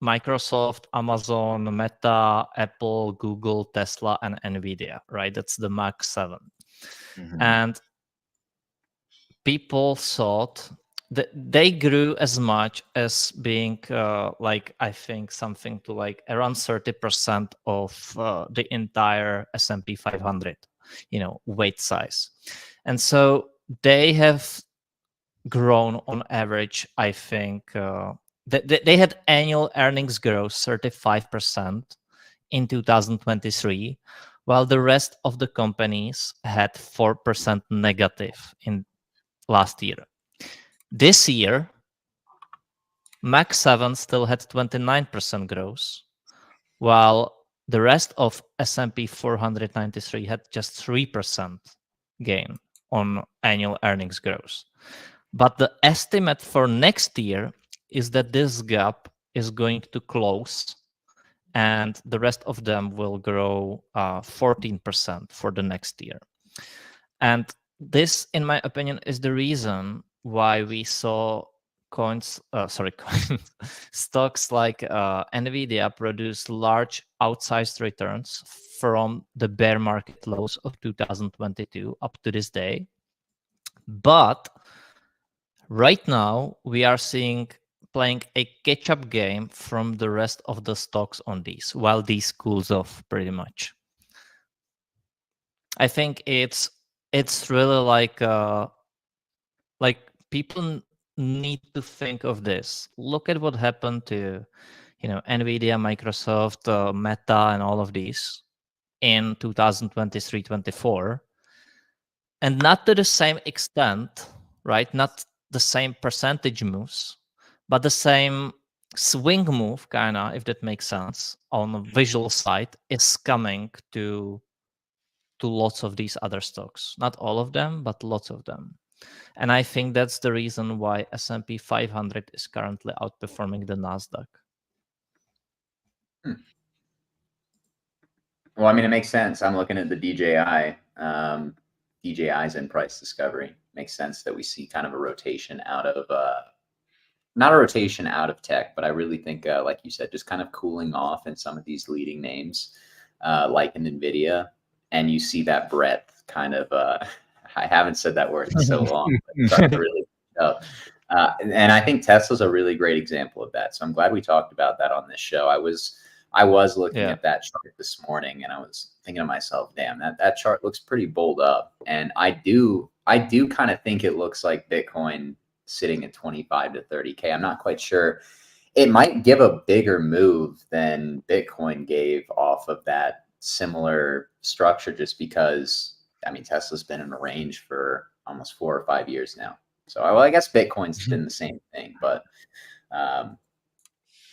Microsoft, Amazon, Meta, Apple, Google, Tesla, and Nvidia. Right, that's the Mag 7, and people thought that they grew as much as being like I think something to like around 30% of the entire S&P 500, weight size, and so they have grown on average. I think they had annual earnings growth 35% in 2023, while the rest of the companies had 4% negative in last year. This year, Mag 7 still had 29% growth, while the rest of S&P 493 had just 3% gain on annual earnings growth. But the estimate for next year is that this gap is going to close, and the rest of them will grow 14% for the next year. And this, in my opinion, is the reason why we saw stocks like Nvidia produce large outsized returns from the bear market lows of 2022 up to this day. But right now, we are playing a catch-up game from the rest of the stocks on these, while these cools off pretty much. I think it's really like people need to think of this. Look at what happened to, Nvidia, Microsoft, Meta, and all of these in 2023-24, and not to the same extent, right? Not the same percentage moves, but the same swing move, kind of, if that makes sense, on the visual side is coming to lots of these other stocks. Not all of them, but lots of them. And I think that's the reason why S&P 500 is currently outperforming the Nasdaq. Well, I mean, it makes sense. I'm looking at the DJI. DJI's in price discovery. Makes sense that we see kind of a rotation out of, not a rotation out of tech, but I really think, like you said, just kind of cooling off in some of these leading names, like in NVIDIA. And you see that breadth kind of, I haven't said that word in so long, but it's starting to really up. And I think Tesla's a really great example of that. So I'm glad we talked about that on this show. I was looking at that chart this morning and I was thinking to myself, damn, that chart looks pretty bold up. And I do kind of think it looks like Bitcoin sitting at 25 to 30K. I'm not quite sure. It might give a bigger move than Bitcoin gave off of that similar structure, just because, I mean, Tesla's been in a range for almost 4 or 5 years now. So, well, I guess Bitcoin's been the same thing, but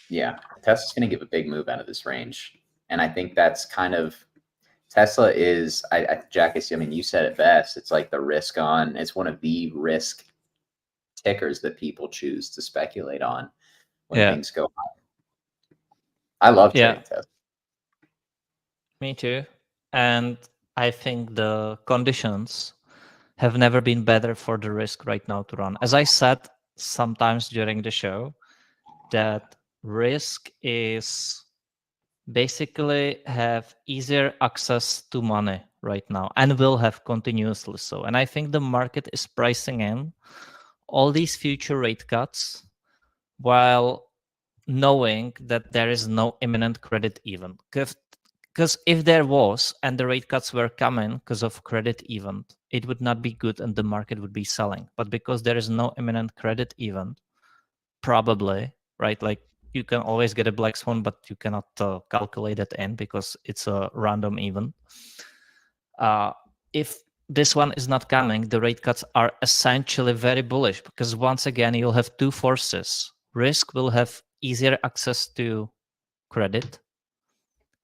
yeah, Tesla's going to give a big move out of this range. And I think that's kind of, Tesla is, Jackus, I mean, you said it best. It's like the risk on, it's one of the risk tickers that people choose to speculate on when things go high. I love trading Tesla. Me too. And I think the conditions have never been better for the risk right now to run. As I said sometimes during the show, that risk is basically have easier access to money right now and will have continuously so. And I think the market is pricing in all these future rate cuts while knowing that there is no imminent credit event. Because if there was and the rate cuts were coming because of credit event, it would not be good and the market would be selling. But because there is no imminent credit event, probably, right? Like you can always get a black swan, but you cannot calculate it in because it's a random event. If this one is not coming, the rate cuts are essentially very bullish because once again, you'll have two forces. Risk will have easier access to credit.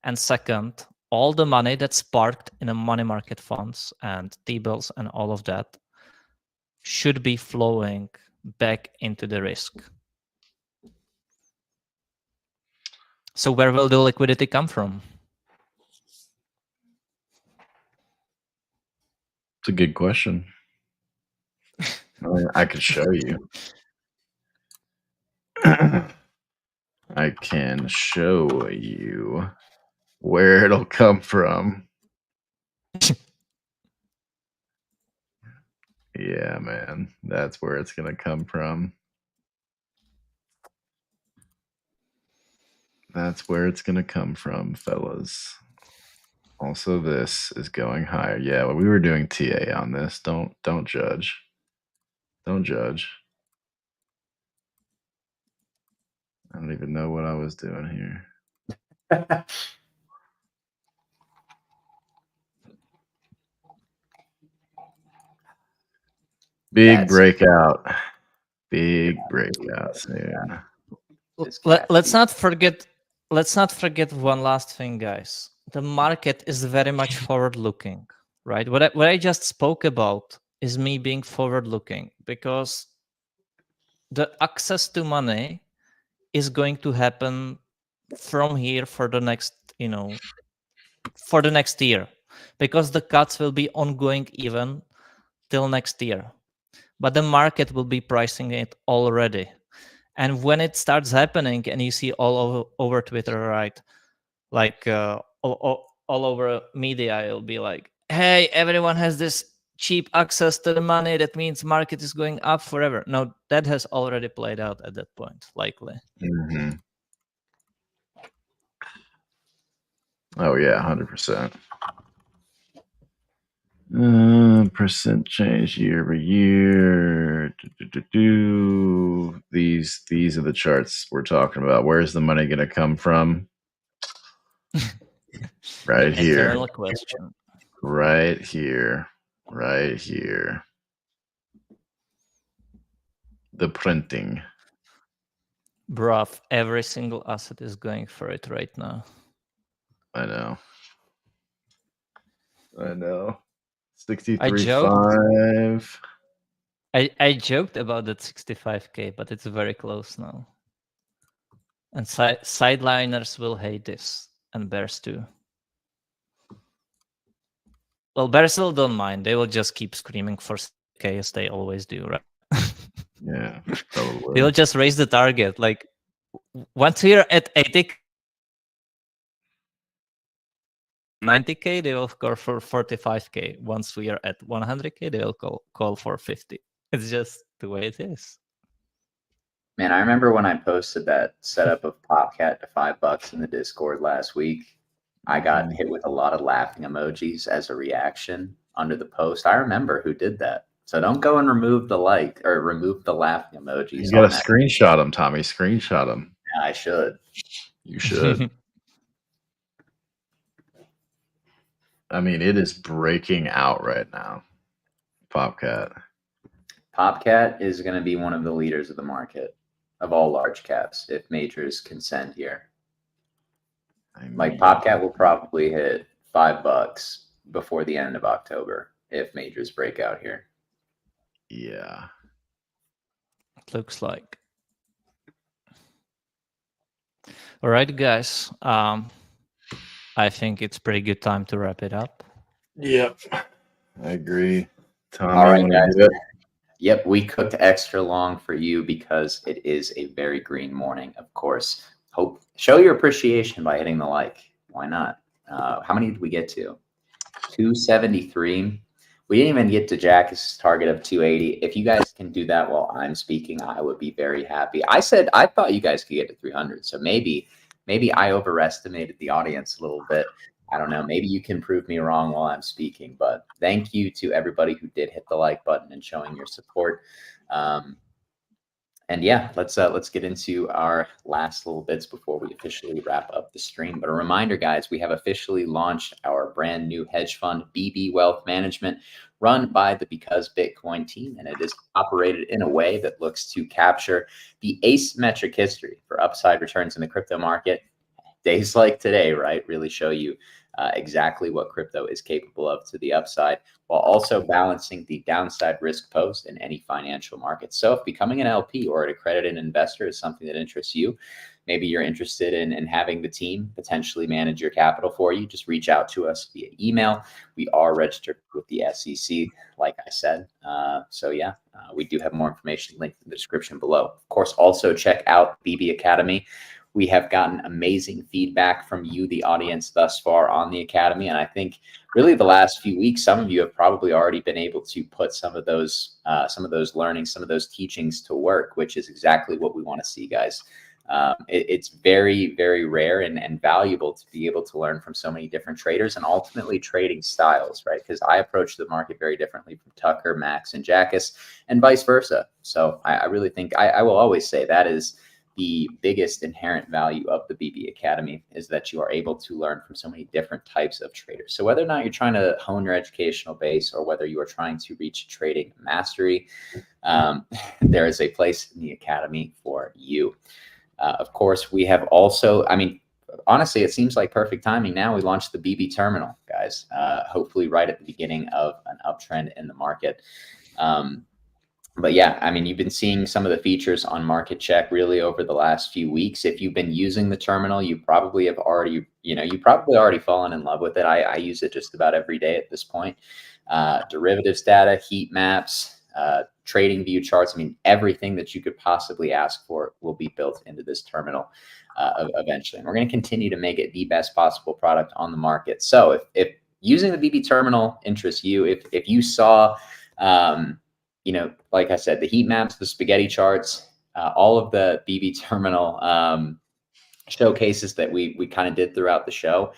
And second, all the money that's parked in a money market funds and T-bills and all of that should be flowing back into the risk. So where will the liquidity come from? It's a good question. I could show you. I can show you where it'll come from. Yeah, man. That's where it's going to come from. That's where it's going to come from, fellas. Also, this is going higher. Yeah, well, we were doing TA on this. Don't judge. Don't judge. I don't even know what I was doing here. Big breakout. Big breakout soon. Let's not forget one last thing, guys. The market is very much forward-looking, right? What I just spoke about is me being forward-looking because the access to money is going to happen from here for the next, for the next year, because the cuts will be ongoing even till next year. But the market will be pricing it already. And when it starts happening and you see all over Twitter, right, like all over media, it'll be like, hey, everyone has this cheap access to the money. That means market is going up forever. No, that has already played out at that point, likely. Mm-hmm. Oh, yeah, 100%. Percent change year over year. These are the charts we're talking about. Where's the money going to come from? Right here. Eternal question. Right here. Right here. The printing. Bruv, every single asset is going for it right now. I know. 63.5. 5. I joked about that 65k, but it's very close now. And sideliners will hate this, and bears too. Well, bears still don't mind. They will just keep screaming for 6k as they always do, right? Yeah, probably. They'll just raise the target. Like once we're at 80k, 90k, they will call for 45k. Once we are at 100k, they will call for 50. It's just the way it is. Man, I remember when I posted that setup of Popcat to $5 in the Discord last week. I got hit with a lot of laughing emojis as a reaction under the post. I remember who did that. So don't go and remove the like or remove the laughing emojis. You got to screenshot them, Tommy. Screenshot them. Yeah, I should. You should. I mean, it is breaking out right now. Popcat. Popcat is going to be one of the leaders of the market of all large caps if majors consent here. Like Popcat will probably hit $5 before the end of October if majors break out here. Yeah. It looks like. All right, guys. I think it's pretty good time to wrap it up. Yep. I agree. Tommy, all right, guys. Yep, we cooked extra long for you because it is a very green morning, of course. Show your appreciation by hitting the like. Why not? How many did we get to? 273. We didn't even get to Jack's target of 280. If you guys can do that while I'm speaking, I would be very happy. I thought you guys could get to 300. So maybe I overestimated the audience a little bit. I don't know. Maybe you can prove me wrong while I'm speaking. But thank you to everybody who did hit the like button and showing your support. And yeah, let's get into our last little bits before we officially wrap up the stream. But a reminder, guys, we have officially launched our brand new hedge fund, BB Wealth Management, run by the Because Bitcoin team, and it is operated in a way that looks to capture the asymmetric history for upside returns in the crypto market. Days like today, right, really show you exactly what crypto is capable of to the upside, while also balancing the downside risk posed in any financial market. So if becoming an LP or an accredited investor is something that interests you, maybe you're interested in having the team potentially manage your capital for you, just reach out to us via email. We are registered with the SEC, like I said. So yeah, we do have more information linked in the description below. Of course, also check out BB Academy. We have gotten amazing feedback from you, the audience, thus far on the Academy. And I think really the last few weeks, some of you have probably already been able to put some of those learnings, some of those teachings to work, which is exactly what we want to see, guys. It's very, very rare and valuable to be able to learn from so many different traders and ultimately trading styles, right? Because I approach the market very differently from Tucker, Max, and Jackus, and vice versa. So I really think I will always say that is the biggest inherent value of the BB Academy, is that you are able to learn from so many different types of traders. So whether or not you're trying to hone your educational base or whether you are trying to reach trading mastery, there is a place in the Academy for you. Of course, we have also, I mean, honestly, it seems like perfect timing now. We launched the BB terminal, guys, hopefully right at the beginning of an uptrend in the market. But yeah, I mean, you've been seeing some of the features on Market Check really over the last few weeks. If you've been using the terminal, you probably have already, you probably already fallen in love with it. I use it just about every day at this point. Derivatives data, heat maps, trading view charts. I mean, everything that you could possibly ask for will be built into this terminal eventually. And we're going to continue to make it the best possible product on the market. So if using the BB terminal interests you, if you saw, like I said, the heat maps, the spaghetti charts, all of the BB terminal showcases that we kind of did throughout the show,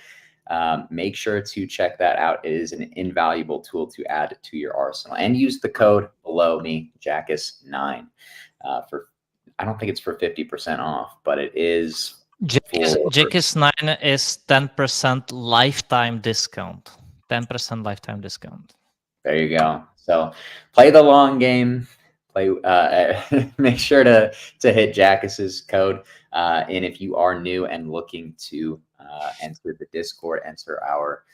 make sure to check that out. It is an invaluable tool to add to your arsenal, and use the code below me, Jackus9, for, I don't think it's for 50% off, but it is. Jackus9 is 10% lifetime discount. 10% lifetime discount. There you go. So play the long game, make sure to hit Jackus's code. And if you are new and looking to enter the Discord, enter our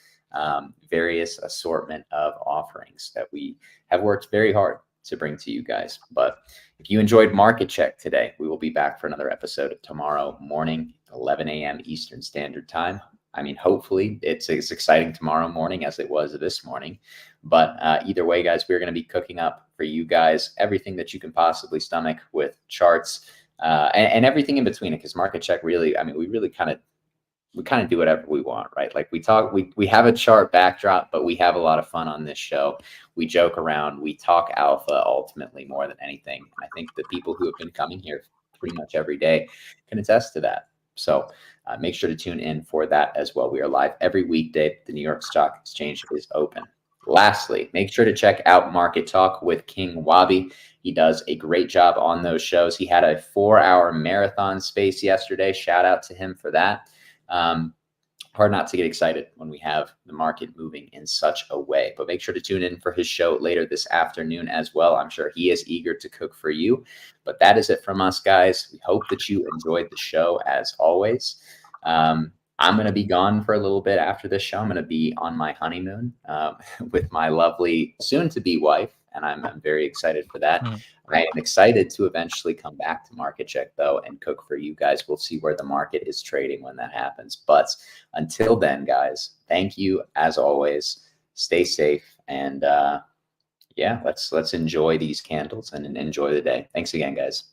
various assortment of offerings that we have worked very hard to bring to you guys. But if you enjoyed Market Check today, we will be back for another episode tomorrow morning, 11 a.m. Eastern Standard Time. I mean, hopefully it's exciting tomorrow morning as it was this morning. But either way, guys, we're going to be cooking up for you guys everything that you can possibly stomach with charts and everything in between it. Because Market Check really, I mean, we kind of do whatever we want, right? Like we have a chart backdrop, but we have a lot of fun on this show. We joke around, we talk alpha ultimately more than anything. I think the people who have been coming here pretty much every day can attest to that. So make sure to tune in for that as well. We are live every weekday. The New York Stock Exchange is open. Lastly, make sure to check out Market Talk with King Wabi. He does a great job on those shows. He had a 4-hour marathon space yesterday. Shout out to him for that. Hard not to get excited when we have the market moving in such a way, but make sure to tune in for his show later this afternoon as well. I'm sure he is eager to cook for you, but that is it from us, guys. We hope that you enjoyed the show as always. I'm going to be gone for a little bit after this show. I'm going to be on my honeymoon with my lovely soon-to-be wife, and I'm very excited for that. I am excited to eventually come back to Market Check, though, and cook for you guys. We'll see where the market is trading when that happens. But until then, guys, thank you as always. Stay safe, and yeah, let's enjoy these candles and enjoy the day. Thanks again, guys.